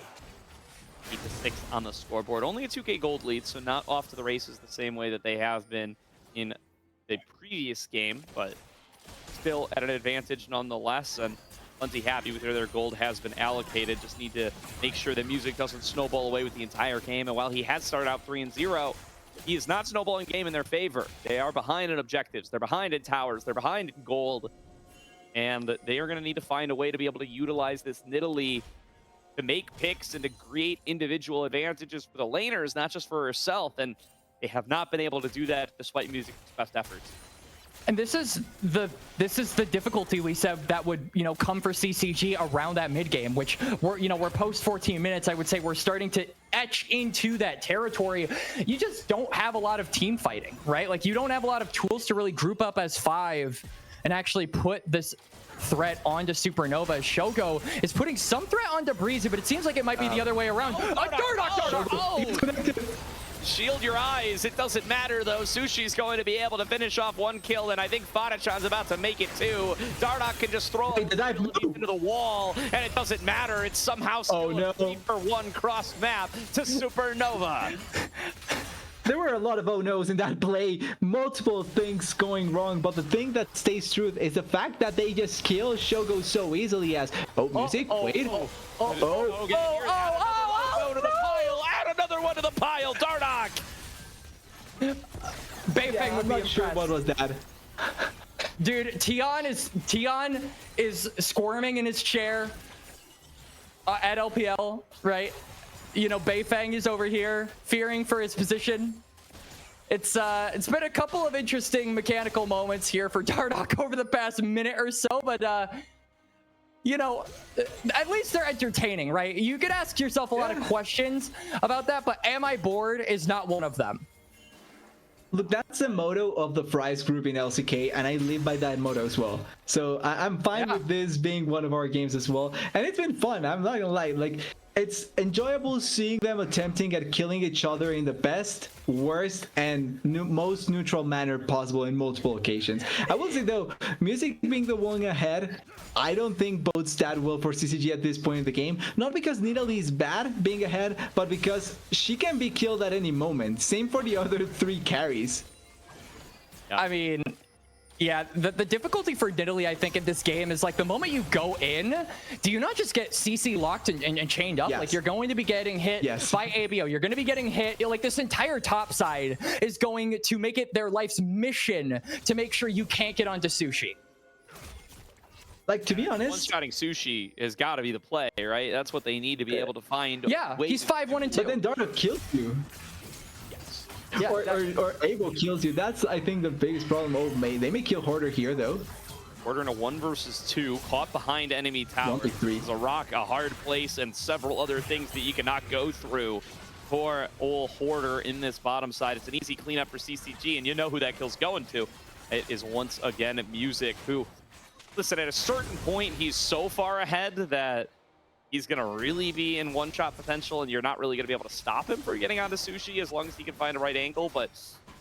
Keep the 6 on the scoreboard. Only a 2K gold lead, so not off to the races the same way that they have been in the previous game, but still at an advantage nonetheless, and plenty happy with where their gold has been allocated. Just need to make sure that music doesn't snowball away with the entire game, and while he has started out 3-0, he is not snowballing game in their favor. They are behind in objectives, they're behind in towers, they're behind in gold, and they are going to need to find a way to be able to utilize this Nidalee to make picks and to create individual advantages for the laners, not just for herself, and they have not been able to do that despite music's best efforts. And this is the difficulty we said that would, you know, come for CCG around that mid game, which we're post 14 minutes. I would say we're starting to etch into that territory. You just don't have a lot of team fighting, right? Like, you don't have a lot of tools to really group up as 5 and actually put this threat onto Supernova. Shogo is putting some threat onto Breezy, but it seems like it might be the other way around. Shield your eyes. It doesn't matter, though. Sushi's going to be able to finish off 1 kill, and I think Fadachan's about to make it 2. Dardoch can just throw him into the wall, and it doesn't matter. It's somehow still a 3-for-1 cross map to Supernova. There were a lot of oh-no's in that play, multiple things going wrong, but the thing that stays true is the fact that they just kill Shogo so easily as, music, wait. Another one to the pile, Dardoch! Bayfang would be not sure what was that. Dude, Tion is squirming in his chair at LPL, right? You know, Bayfang is over here fearing for his position. It's been a couple of interesting mechanical moments here for Dardoch over the past minute or so, but you know, at least they're entertaining, right? You could ask yourself a lot of questions about that, but am I bored is not one of them. Look, that's the motto of the Fries group in LCK, and I live by that motto as well. So I'm fine with this being one of our games as well. And it's been fun, I'm not gonna lie. Like, it's enjoyable seeing them attempting at killing each other in the best, worst, and most neutral manner possible in multiple occasions. I will say though, music being the one ahead, I don't think bodes that well for CCG at this point in the game. Not because Nidalee is bad being ahead, but because she can be killed at any moment. Same for the other 3 carries. I mean, yeah, the difficulty for Nidalee, I think, in this game is like the moment you go in, do you not just get CC locked and chained up? Yes. Like, you're going to be getting hit by ABO. You're going to be getting hit. Like, this entire top side is going to make it their life's mission to make sure you can't get onto Sushi. Like, to be honest, one-shotting Sushi has got to be the play, right? That's what they need to be able to find. Yeah, he's 5-1 and 2. But then Dardoch kills you. Yeah, or Abo kills you. That's, I think, the biggest problem. They may kill Hoarder here, though. Hoarder in a 1 versus 2, caught behind enemy tower. There's a rock, a hard place, and several other things that you cannot go through for old Hoarder in this bottom side. It's an easy cleanup for CCG, and you know who that kill's going to. It is once again Music, who, listen, at a certain point, he's so far ahead that he's going to really be in one-shot potential, and you're not really going to be able to stop him from getting onto Sushi as long as he can find the right angle. But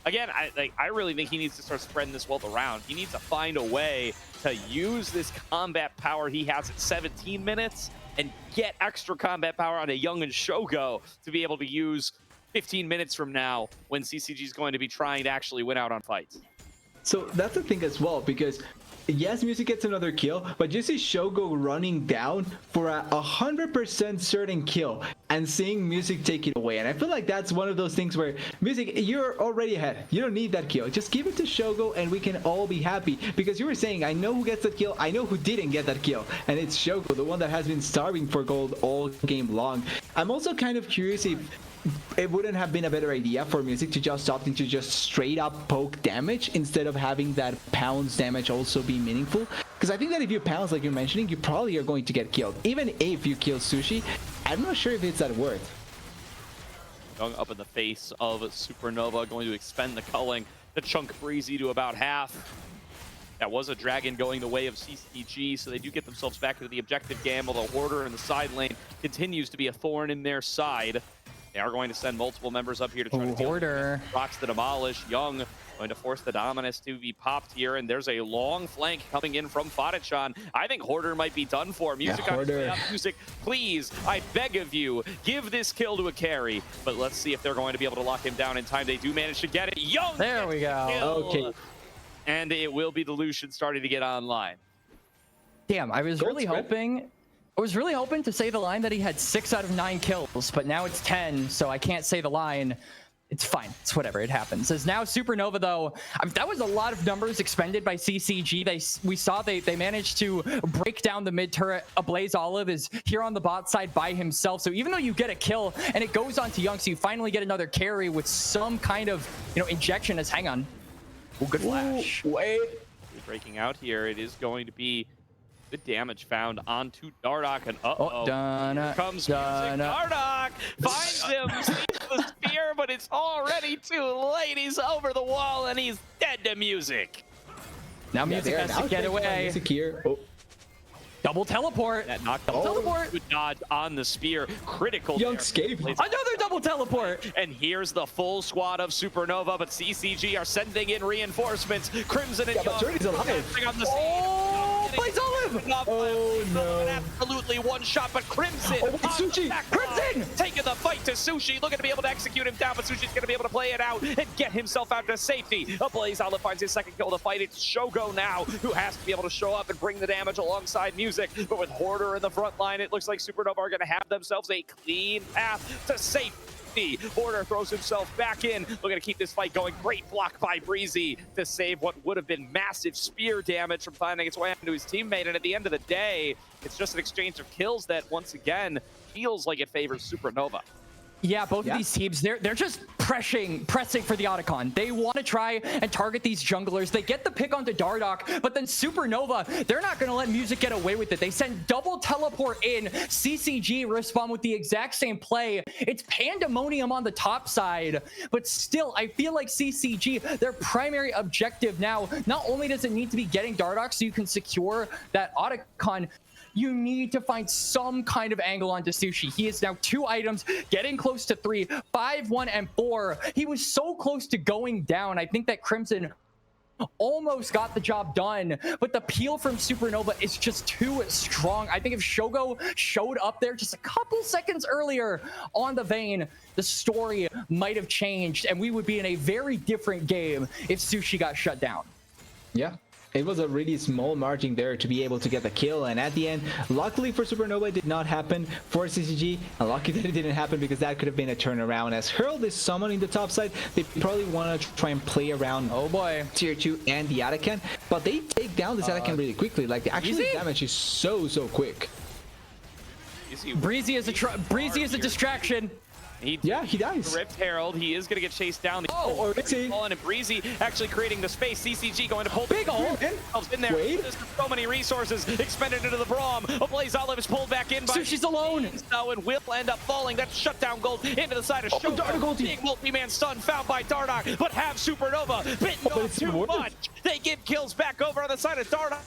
again, I really think he needs to start spreading this wealth around. He needs to find a way to use this combat power he has at 17 minutes and get extra combat power on a young and Shogo to be able to use 15 minutes from now when CCG is going to be trying to actually win out on fights. So that's the thing as well, because yes, Music gets another kill, but you see Shogo running down for a 100% certain kill and seeing Music take it away. And I feel like that's one of those things where Music, you're already ahead. You don't need that kill. Just give it to Shogo and we can all be happy. Because you were saying, I know who gets that kill, I know who didn't get that kill. And it's Shogo, the one that has been starving for gold all game long. I'm also kind of curious if it wouldn't have been a better idea for Music to just opt into just straight up poke damage instead of having that pounds damage also be meaningful. Because I think that if you pounds like you're mentioning, you probably are going to get killed. Even if you kill Sushi, I'm not sure if it's that worth. Going up in the face of Supernova, going to expend the culling to chunk Breezy to about half. That was a dragon going the way of CCG, so they do get themselves back into the objective game, although Hoarder in the side lane continues to be a thorn in their side. They are going to send multiple members up here to try to deal with rocks to demolish. Young going to force the Dominus to be popped here, and there's a long flank coming in from Fadichan. I think Hoarder might be done for. Music on Music, please, I beg of you, give this kill to a carry. But let's see if they're going to be able to lock him down in time. They do manage to get it. Young! There we go. Okay. And it will be the Lucian starting to get online. Damn, I was really hoping to say the line that he had 6 out of 9 kills, but now it's 10, so I can't say the line. It's fine. It's whatever. It happens. As now Supernova, though, that was a lot of numbers expended by CCG. We saw they managed to break down the mid turret. Ablaze Olive is here on the bot side by himself. So even though you get a kill and it goes on to Young, so you finally get another carry with some kind of injection. As hang on, good flash. Wait. Breaking out here. It is going to be good damage found onto Dardoch, and here comes Music. Dardoch finds him, sees the spear, but it's already too late. He's over the wall, and he's dead to Music. Now Music has to get away. Music here. Oh. Double teleport. That knockdown teleport. Good dodge on the spear. Critical. Young escape. Another double teleport. And here's the full squad of Supernova, but CCG are sending in reinforcements. Crimson and Young on the scene. Blaze Olive! Oh no. Absolutely one shot, but Crimson! Sushi! Crimson! Taking the fight to Sushi, looking to be able to execute him down, but Sushi's going to be able to play it out and get himself out to safety. Blaze Olive finds his second kill of the fight. It's Shogo now, who has to be able to show up and bring the damage alongside Music. But with Hoarder in the front line, it looks like Supernova are going to have themselves a clean path to safety. Hoarder throws himself back in, looking to keep this fight going. Great block by Breezy to save what would have been massive spear damage from finding its way into his teammate. And at the end of the day, it's just an exchange of kills that, once again, feels like it favors Supernova. Yeah, both of these teams, they're just pressing for the Otacon. They want to try and target these junglers. They get the pick onto Dardoch, but then Supernova, they're not going to let Music get away with it. They send double teleport in. CCG respond with the exact same play. It's pandemonium on the top side, but still, I feel like CCG, their primary objective now, not only does it need to be getting Dardoch so you can secure that Otacon, you need to find some kind of angle onto Sushi. He is now 2 items, getting close to 3, 5, 1, and 4. He was so close to going down. I think that Crimson almost got the job done, but the peel from Supernova is just too strong. I think if Shogo showed up there just a couple seconds earlier on the Vayne, the story might have changed, and we would be in a very different game if Sushi got shut down. Yeah. It was a really small margin there to be able to get the kill, and at the end, luckily for Supernova, it did not happen for CCG, and lucky that it didn't happen because that could have been a turnaround. As Hurl is summoning the top side, they probably want to try and play around tier 2 and the Atacant, but they take down this Atacant really quickly. Like, the actual damage is so quick. Breezy is a distraction. He dies. Rift Herald. He is going to get chased down. Or and Breezy actually creating the space. CCG going to pull big ult in there. There's so many resources expended into the Braum. Blaze Olive is pulled back in by Sushi's alone. Now and will end up falling. That's shutdown gold into the side of Shogo. Big multi-man stun found by Dardoch, but have Supernova bitten off too much. They give kills back over on the side of Dardoch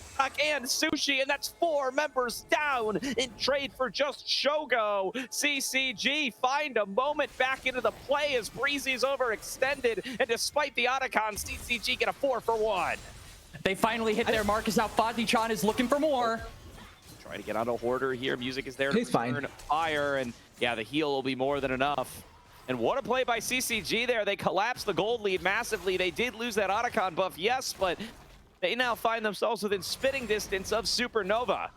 and Sushi, and that's 4 members down in trade for just Shogo. CCG find a moment back into the play as Breezy's overextended, and despite the Otacon, CCG get a 4-for-1. They finally hit their mark, as now Fadichan is looking for more. Try to get out of Hoarder here. Music is there to return fire, and yeah, the heal will be more than enough. And what a play by CCG there. They collapsed the gold lead massively. They did lose that Otacon buff, yes, but they now find themselves within spitting distance of Supernova.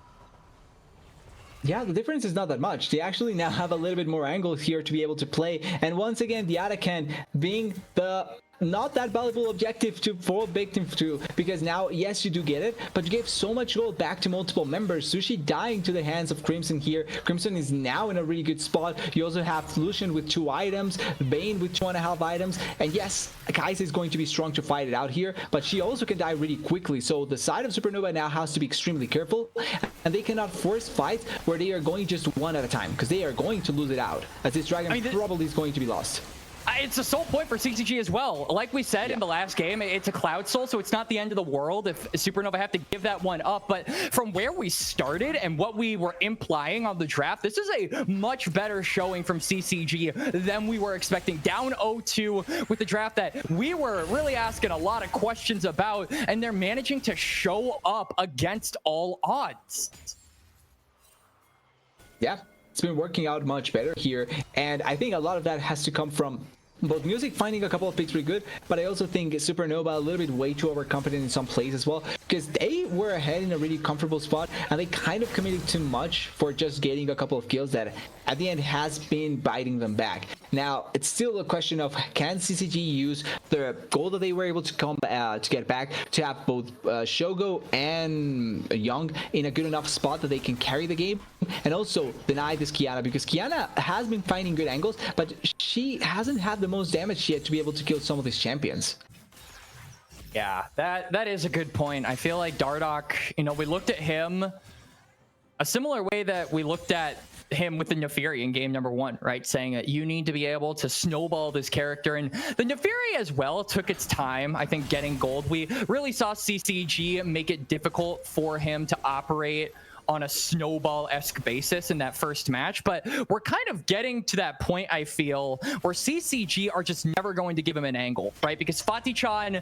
Yeah, the difference is not that much. They actually now have a little bit more angles here to be able to play. And once again, the Arakan being the not that valuable objective to fall victim to, because now, yes, you do get it, but you gave so much gold back to multiple members. Sushi dying to the hands of Crimson here. Crimson is now in a really good spot. You also have Lucian with 2 items, Bane with 2.5 items, and yes, Kai'Sa is going to be strong to fight it out here, but she also can die really quickly. So the side of Supernova now has to be extremely careful, and they cannot force fights where they are going just one at a time, because they are going to lose it out, as this dragon probably is going to be lost. It's a soul point for CCG as well. Like we said in the last game, it's a Cloud Soul, so it's not the end of the world if Supernova have to give that one up. But from where we started and what we were implying on the draft, this is a much better showing from CCG than we were expecting. Down 0-2 with the draft that we were really asking a lot of questions about, and they're managing to show up against all odds. Yeah, it's been working out much better here, and I think a lot of that has to come from both music finding a couple of picks really good, but I also think Supernova a little bit way too overconfident in some plays as well, because they were ahead in a really comfortable spot and they kind of committed too much for just getting a couple of kills that at the end has been biting them back. Now it's still a question of, can CCG use the goal that they were able to come to get back to have both Shogo and Young in a good enough spot that they can carry the game, and also deny this Kiana, because Kiana has been finding good angles, but she hasn't had the most damage yet to be able to kill some of these champions. Yeah, that is a good point. I feel like Dardoch, you know, we looked at him a similar way that we looked at him with the Neferi in game number 1, right? Saying that you need to be able to snowball this character, and the Neferi as well took its time, I think, getting gold. We really saw CCG make it difficult for him to operate on a snowball-esque basis in that first match, but we're kind of getting to that point, I feel, where CCG are just never going to give him an angle, right? Because Fatih-chan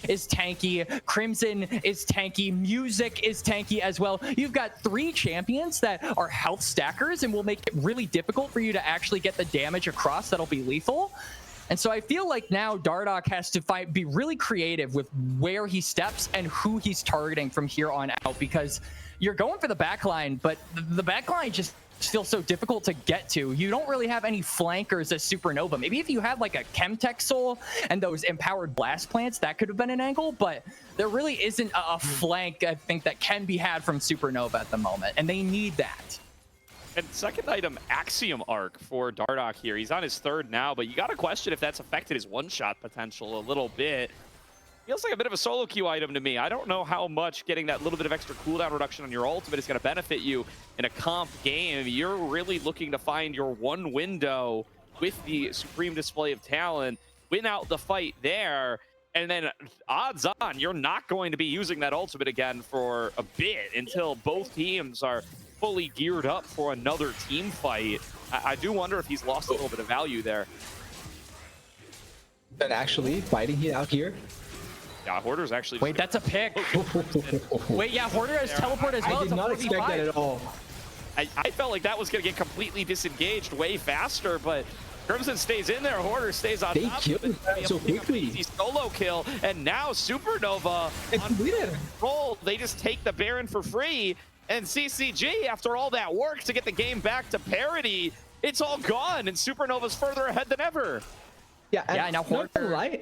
is tanky, Crimson is tanky, Music is tanky as well. You've got 3 champions that are health stackers and will make it really difficult for you to actually get the damage across that'll be lethal. And so I feel like now Dardoch has to be really creative with where he steps and who he's targeting from here on out, because you're going for the backline, but the backline just feels so difficult to get to. You don't really have any flankers as Supernova. Maybe if you had like a Chemtech Soul and those empowered blast plants, that could have been an angle, but there really isn't a flank, I think, that can be had from Supernova at the moment, and they need that. And second item, Axiom Arc for Dardoch here. He's on his 3rd now, but you got to question if that's affected his one-shot potential a little bit. Feels like a bit of a solo queue item to me. I don't know how much getting that little bit of extra cooldown reduction on your ultimate is going to benefit you in a comp game. You're really looking to find your one window with the supreme display of talent, win out the fight there, and then odds on you're not going to be using that ultimate again for a bit until both teams are fully geared up for another team fight. I do wonder if he's lost a little bit of value there. And actually fighting it out here. Yeah, Hoarder's actually... Wait, that's a pick. Wait, yeah, Hoarder has teleport as well. I did not expect that at all. I felt like that was going to get completely disengaged way faster, but Crimson stays in there. Hoarder stays on top. They killed him so quickly. Easy solo kill, and now Supernova on roll. They just take the Baron for free, and CCG, after all that work to get the game back to parity, it's all gone, and Supernova's further ahead than ever. Yeah, now Hoarder...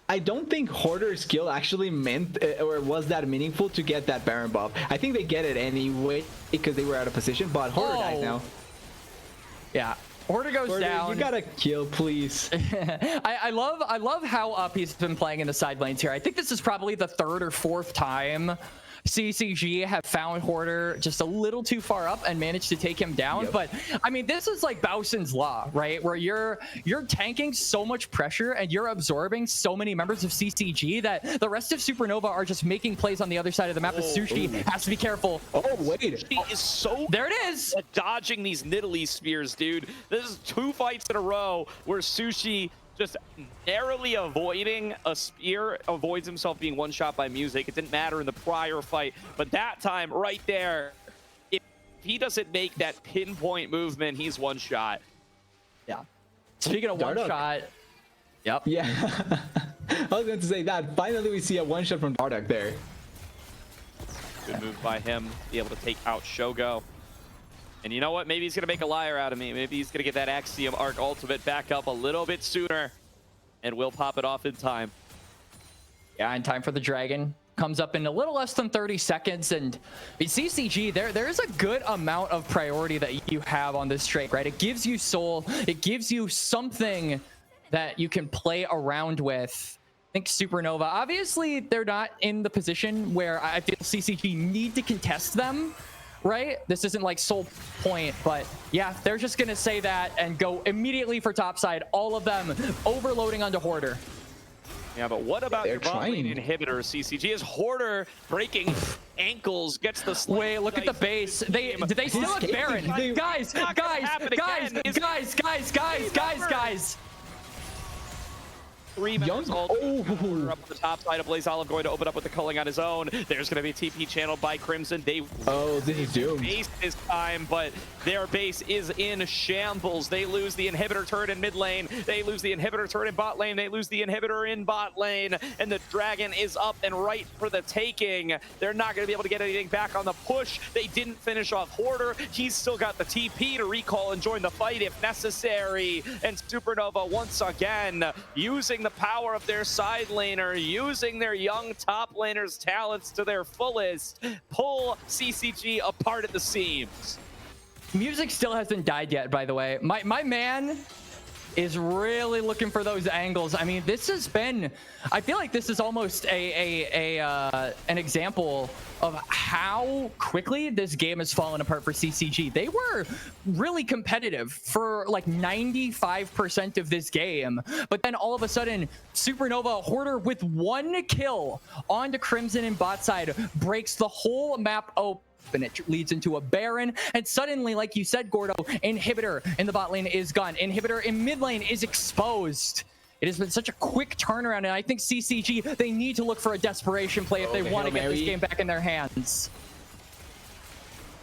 I don't think Hoarder's skill actually meant or was that meaningful to get that Baron buff. I think they get it anyway because they were out of position, but Hoarder dies now. Yeah, Hoarder goes down. You gotta kill, please. I love how up he's been playing in the side lanes here. I think this is probably the 3rd or 4th time CCG have found Hoarder just a little too far up and managed to take him down. Yep. But I mean, this is like Bowson's Law, right? Where you're tanking so much pressure and you're absorbing so many members of CCG that the rest of Supernova are just making plays on the other side of the map. As Sushi has to be careful. Oh, wait. He is so there it is. Dodging these Nidalee spears, dude. This is 2 fights in a row where Sushi just narrowly avoiding a spear, avoids himself being one-shot by Music. It didn't matter in the prior fight, but that time right there, if he doesn't make that pinpoint movement, he's one-shot. Yeah. Speaking of one-shot, yep. Yeah. I was going to say that. Finally, we see a one-shot from Dardoch there. Good move by him to be able to take out Shogo. And you know what? Maybe he's going to make a liar out of me. Maybe he's going to get that Axiom Arc ultimate back up a little bit sooner. And we'll pop it off in time. Yeah, in time for the Dragon. Comes up in a little less than 30 seconds. And CCG, there's a good amount of priority that you have on this Drake, right? It gives you soul. It gives you something that you can play around with. I think Supernova, obviously, they're not in the position where I feel CCG need to contest them. Right? This isn't like Soul Point, but yeah, they're just gonna say that and go immediately for topside. All of them overloading onto Hoarder. Yeah, but what about your bot lane inhibitor, CCG? Is Hoarder breaking ankles, gets the slam. Wait, look at the base. Did they still have Baron? Guys. 3 members all up the top side of Blaze Olive, going to open up with the culling on his own. There's going to be TP channeled by Crimson. They this is doomed. Base this time, but their base is in shambles. They lose the inhibitor turret in mid lane. They lose the inhibitor turret in bot lane. They lose the inhibitor in bot lane, and the Dragon is up and right for the taking. They're not going to be able to get anything back on the push. They didn't finish off Hoarder. He's still got the TP to recall and join the fight if necessary. And Supernova once again using the power of their side laner, using their young top laner's talents to their fullest, pull CCG apart at the seams. Music still hasn't died yet, by the way. My man is really looking for those angles. I mean, this has been, I feel like this is almost an example of how quickly this game has fallen apart for CCG. They were really competitive for like 95% of this game, but then all of a sudden, Supernova Hoarder with 1 kill onto Crimson and bot side breaks the whole map open. And it leads into a Baron, and suddenly, like you said, Gordo, inhibitor in the bot lane is gone. Inhibitor in mid lane is exposed. It has been such a quick turnaround, and I think CCG, they need to look for a desperation play if they want to get this game back in their hands.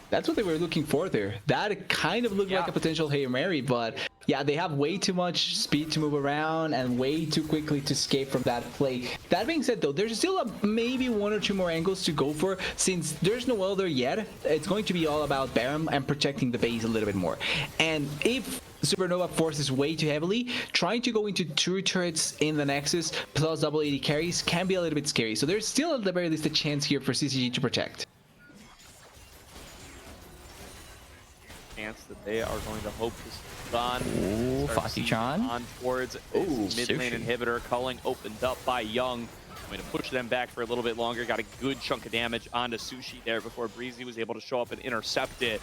That's what they were looking for there. That kind of looked like a potential Hail Mary, but yeah, they have way too much speed to move around and way too quickly to escape from that play. That being said, though, there's still maybe 1 or 2 more angles to go for. Since there's no Elder yet, it's going to be all about Baron and protecting the base a little bit more. And if Supernova forces way too heavily, trying to go into 2 turrets in the Nexus plus double 80 carries can be a little bit scary. So there's still at the very least a chance here for CCG to protect. That they are going to hope this is on. Ooh, Fati-chan. On towards mid lane inhibitor. Culling opened up by Young. Going to push them back for a little bit longer. Got a good chunk of damage onto Sushi there before Breezy was able to show up and intercept it.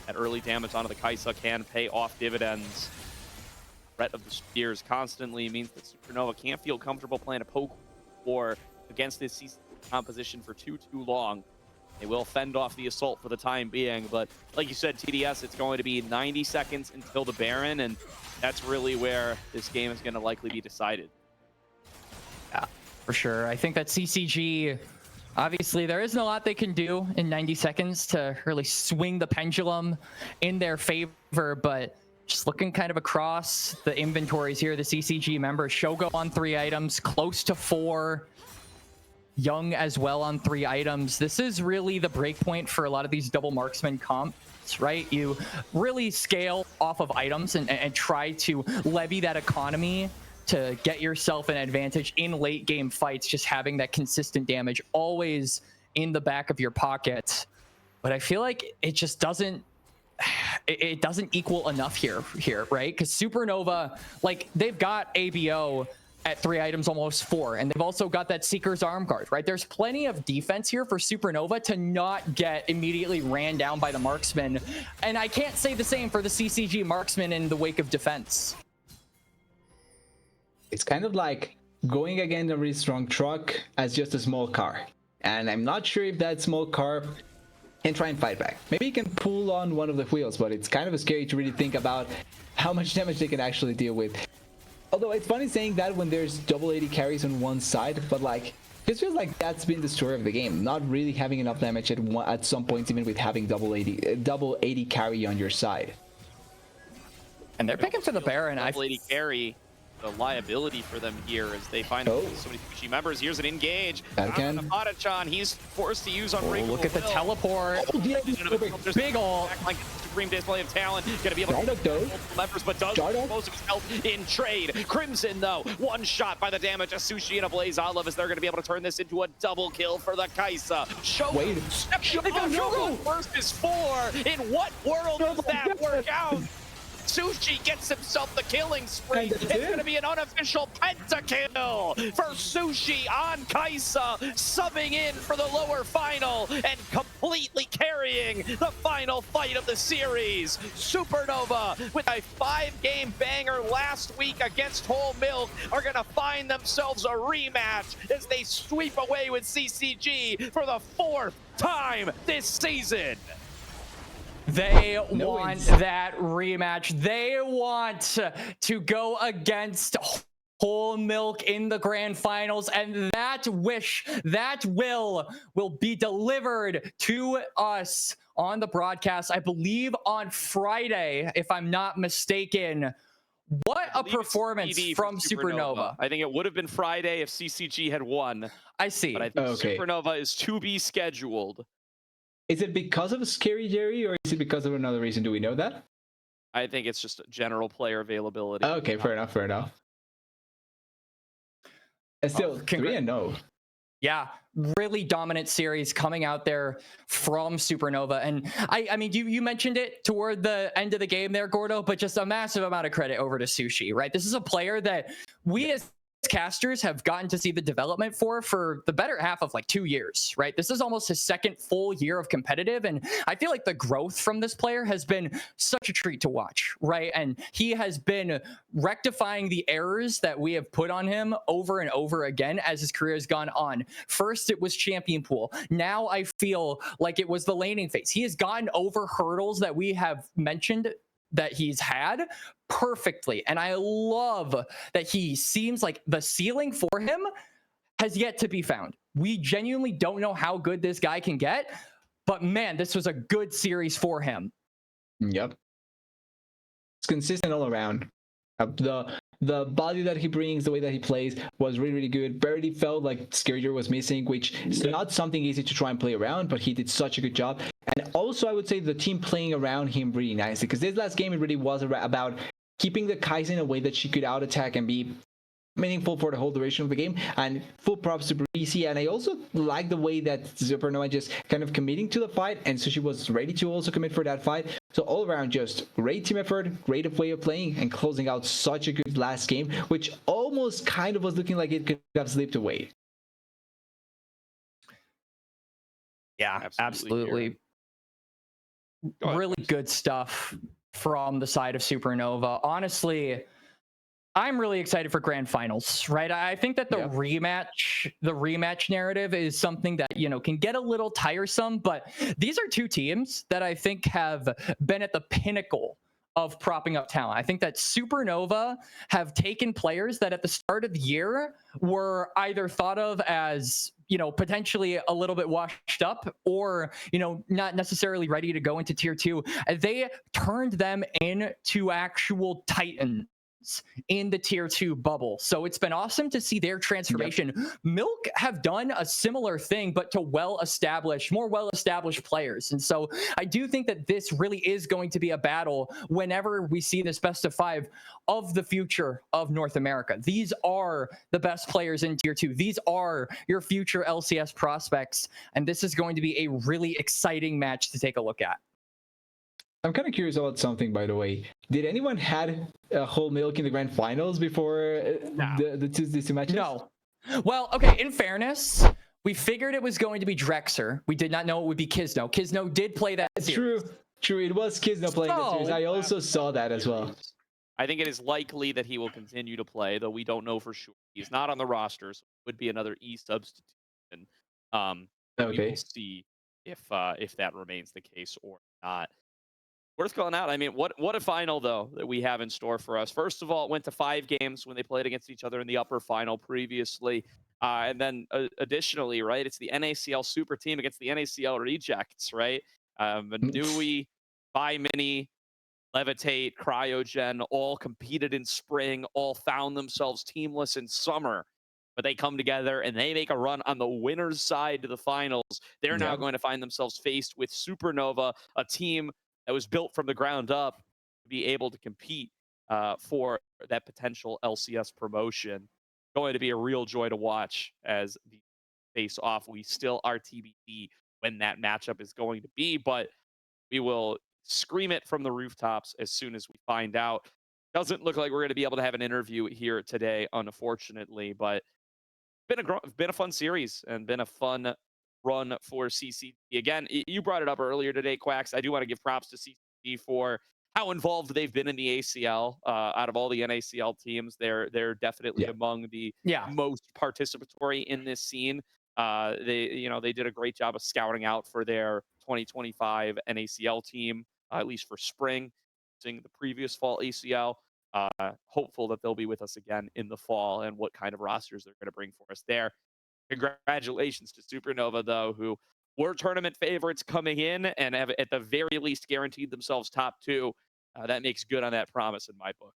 That early damage onto the Kaisa can pay off dividends. Threat of the spears constantly means that Supernova can't feel comfortable playing a poke war against this CC composition for too long. They will fend off the assault for the time being, but like you said, TDS, it's going to be 90 seconds until the Baron, and that's really where this game is going to likely be decided. Yeah, for sure. I think that CCG, obviously, there isn't a lot they can do in 90 seconds to really swing the pendulum in their favor, but just looking kind of across the inventories here, the CCG members, Shogo on 3 items, close to 4. Young as well on 3 items. This is really the break point for a lot of these double marksman comps, right? You really scale off of items and try to levy that economy to get yourself an advantage in late game fights, just having that consistent damage always in the back of your pocket. But I feel like it just doesn't, it doesn't equal enough here, right? Because Supernova, like, they've got ABO at 3 items, almost 4, and they've also got that Seeker's Arm Guard, right? There's plenty of defense here for Supernova to not get immediately ran down by the marksman, and I can't say the same for the CCG marksman in the wake of defense. It's kind of like going against a really strong truck as just a small car, and I'm not sure if that small car can try and fight back. Maybe you can pull on one of the wheels, but it's kind of scary to really think about how much damage they can actually deal with. Although it's funny saying that when there's double 80 carries on one side, but like, it feels like that's been the story of the game. Not really having enough damage at some points, even with having double 80 carry on your side. And they're picking for the Baron. Double 80 carry the liability for them here as they find so many Sushi members. Here's an engage. Adachan, he's forced to use Unbreakable Look at the teleport. Big ol'. Like supreme display of talent. Gonna be able to multiple levers, but does most of his health in trade. Crimson, though, one shot by the damage of Sushi and a Blaze Olive as they're gonna be able to turn this into a double kill for the Kaisa. Shogun versus 4. In what world does that work out? Sushi gets himself the killing spree. It's going to be an unofficial pentakill for Sushi on Kaisa, subbing in for the lower final and completely carrying the final fight of the series. Supernova, with a 5-game banger last week against Whole Milk, are going to find themselves a rematch as they sweep away with CCG for the 4th time this season. They want that rematch. They want to go against Whole Milk in the grand finals, and that wish, that will be delivered to us on the broadcast, I believe on Friday, if I'm not mistaken. What a performance from Supernova. I think it would have been Friday if CCG had won. I see. But I think Supernova is to be scheduled. Is it because of Scary Jerry, or is it because of another reason? Do we know that? I think it's just general player availability. Okay, fair enough. And still, 3-0. Yeah, really dominant series coming out there from Supernova. And I mean, you mentioned it toward the end of the game there, Gordo, but just a massive amount of credit over to Sushi, right? This is a player that we as casters have gotten to see the development for the better half of like 2 years, right? This is almost his 2nd full year of competitive, and I feel like the growth from this player has been such a treat to watch, right? And he has been rectifying the errors that we have put on him over and over again as his career has gone on. First, it was champion pool. Now I feel like it was the laning phase. He has gotten over hurdles that we have mentioned that he's had perfectly, and I love that he seems like the ceiling for him has yet to be found. We genuinely don't know how good this guy can get, but man, this was a good series for him. Yep, it's consistent all around. The body that he brings, the way that he plays was really good. Barely felt like Scary Jerry was missing, which is not something easy to try and play around, but he did such a good job. And also, I would say the team playing around him really nicely, because this last game, it really was about keeping the Kaisa in a way that she could out attack and be meaningful for the whole duration of the game. And full props to Breezy. And I also like the way that Supernova just kind of committing to the fight, and so she was ready to also commit for that fight. So all around, just great team effort, great way of playing, and closing out such a good last game, which almost kind of was looking like it could have slipped away. Yeah, absolutely. Really good stuff from the side of Supernova. Honestly, I'm really excited for grand finals, right? I think that the rematch narrative is something that, you know, can get a little tiresome, but these are two teams that I think have been at the pinnacle of propping up talent. I think that Supernova have taken players that at the start of the year were either thought of as, you know, potentially a little bit washed up or, you know, not necessarily ready to go into tier 2. They turned them into actual titans in the tier 2 bubble. So it's been awesome to see their transformation. Milk have done a similar thing, but to more well-established players. And so I do think that this really is going to be a battle whenever we see this best of 5 of the future of North America. These are the best players in tier 2. These are your future LCS prospects. And this is going to be a really exciting match to take a look at. I'm kind of curious about something, by the way. Did anyone had Whole Milk in the grand finals before the two matches? No. Well, okay, in fairness, we figured it was going to be Drexer. We did not know it would be Kisno. Kisno did play that series. True. It was Kisno playing that series. I also saw that as well. I think it is likely that he will continue to play, though we don't know for sure. He's not on the roster, so it would be another E substitution. We will see if that remains the case or not. Worth calling out. I mean, what a final, though, that we have in store for us. First of all, it went to 5 games when they played against each other in the upper final previously. And then additionally, right, it's the NACL super team against the NACL rejects, right? Nui, Mini, Levitate, Cryogen, all competed in spring, all found themselves teamless in summer. But they come together and they make a run on the winner's side to the finals. They're now going to find themselves faced with Supernova, a team that was built from the ground up to be able to compete for that potential LCS promotion. Going to be a real joy to watch as the face off. We still are TBD when that matchup is going to be, but we will scream it from the rooftops as soon as we find out. Doesn't look like we're going to be able to have an interview here today, unfortunately, but been a fun series and been a fun run for CCG. Again, you brought it up earlier today, Quacks. I do want to give props to CCG for how involved they've been in the ACL. Out of all the NACL teams, they're definitely among the most participatory in this scene. They did a great job of scouting out for their 2025 NACL team, at least for spring, seeing the previous fall ACL. Hopeful that they'll be with us again in the fall and what kind of rosters they're going to bring for us there. Congratulations to Supernova, though, who were tournament favorites coming in and have at the very least guaranteed themselves top 2. That makes good on that promise in my book.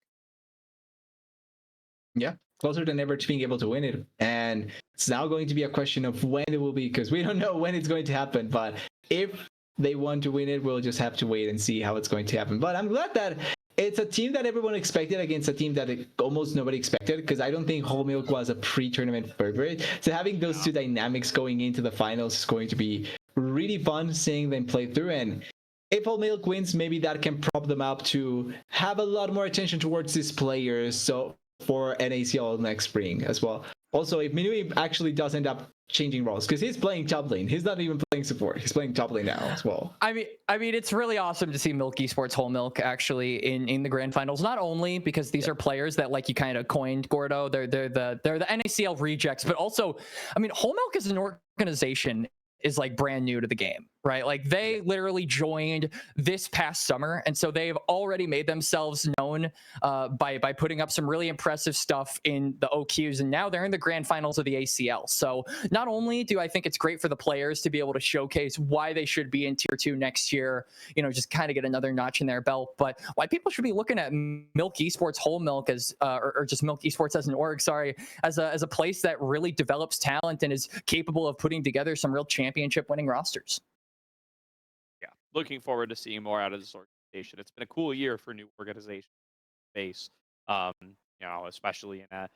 Yeah, closer than ever to being able to win it. And it's now going to be a question of when it will be, because we don't know when it's going to happen. But if they want to win it, we'll just have to wait and see how it's going to happen. But I'm glad that it's a team that everyone expected against a team that almost nobody expected, because I don't think Whole Milk was a pre-tournament favorite. So having those two dynamics going into the finals is going to be really fun seeing them play through. And if Whole Milk wins, maybe that can prop them up to have a lot more attention towards these players. So for NACL next spring as well. Also, if Minui actually does end up changing roles, because he's playing top lane, he's not even playing support, he's playing top lane now as well. I mean, it's really awesome to see Milk Esports Whole Milk actually in the grand finals. Not only because these are players that, like you kind of coined, Gordo, they're the NACL rejects, but also, I mean, Whole Milk as an organization is like brand new to the game, right? Like they literally joined this past summer, and so they've already made themselves known by putting up some really impressive stuff in the OQs, and now they're in the grand finals of the ACL. So not only do I think it's great for the players to be able to showcase why they should be in tier 2 next year, just kind of get another notch in their belt, but why people should be looking at Milk Esports Whole Milk as or just Milk Esports as an org, as a place that really develops talent and is capable of putting together some real championship winning rosters. Yeah, looking forward to seeing more out of this organization. It's been a cool year for new organization base, especially in a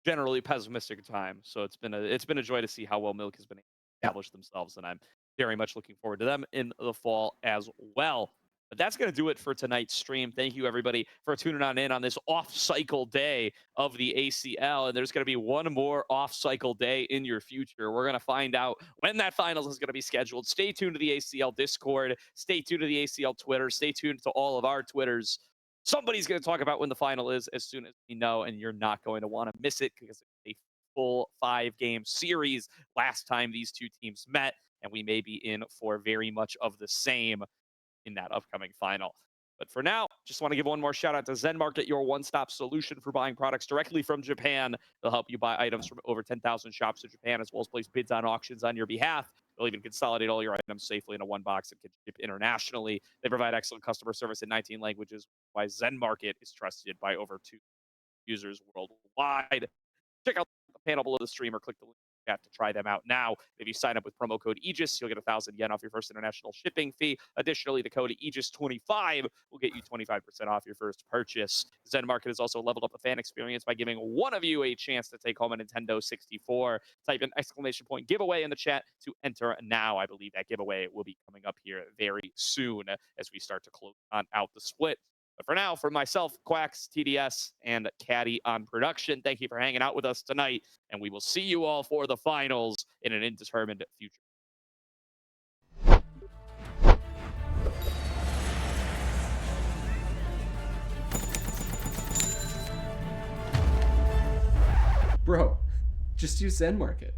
generally pessimistic time. So it's been a joy to see how well Milk has been able to establish themselves, and I'm very much looking forward to them in the fall as well. But that's going to do it for tonight's stream. Thank you, everybody, for tuning on in on this off-cycle day of the ACL. And there's going to be one more off-cycle day in your future. We're going to find out when that finals is going to be scheduled. Stay tuned to the ACL Discord. Stay tuned to the ACL Twitter. Stay tuned to all of our Twitters. Somebody's going to talk about when the final is as soon as we know, and you're not going to want to miss it because it's a full 5-game series. Last time these two teams met, and we may be in for very much of the same in that upcoming final. But for now, just want to give one more shout out to Zen Market, your one-stop solution for buying products directly from Japan. They'll help you buy items from over 10,000 shops in Japan, as well as place bids on auctions on your behalf. They'll even consolidate all your items safely into one box and can ship internationally. They provide excellent customer service in 19 languages, why Zen Market is trusted by over 2 users worldwide. Check out the panel below the stream or click the link to try them out now. If you sign up with promo code Aegis, you'll get 1,000 yen off your first international shipping fee. Additionally, the code Aegis25 will get you 25% off your first purchase. Zen Market has also leveled up the fan experience by giving one of you a chance to take home a Nintendo 64. Type in ! giveaway in the chat to enter now. I believe that giveaway will be coming up here very soon as we start to close out the split. But for now, for myself, Quacks, TDS, and Caddy on production, thank you for hanging out with us tonight, and we will see you all for the finals in an indeterminate future. Bro, just use Zen Market.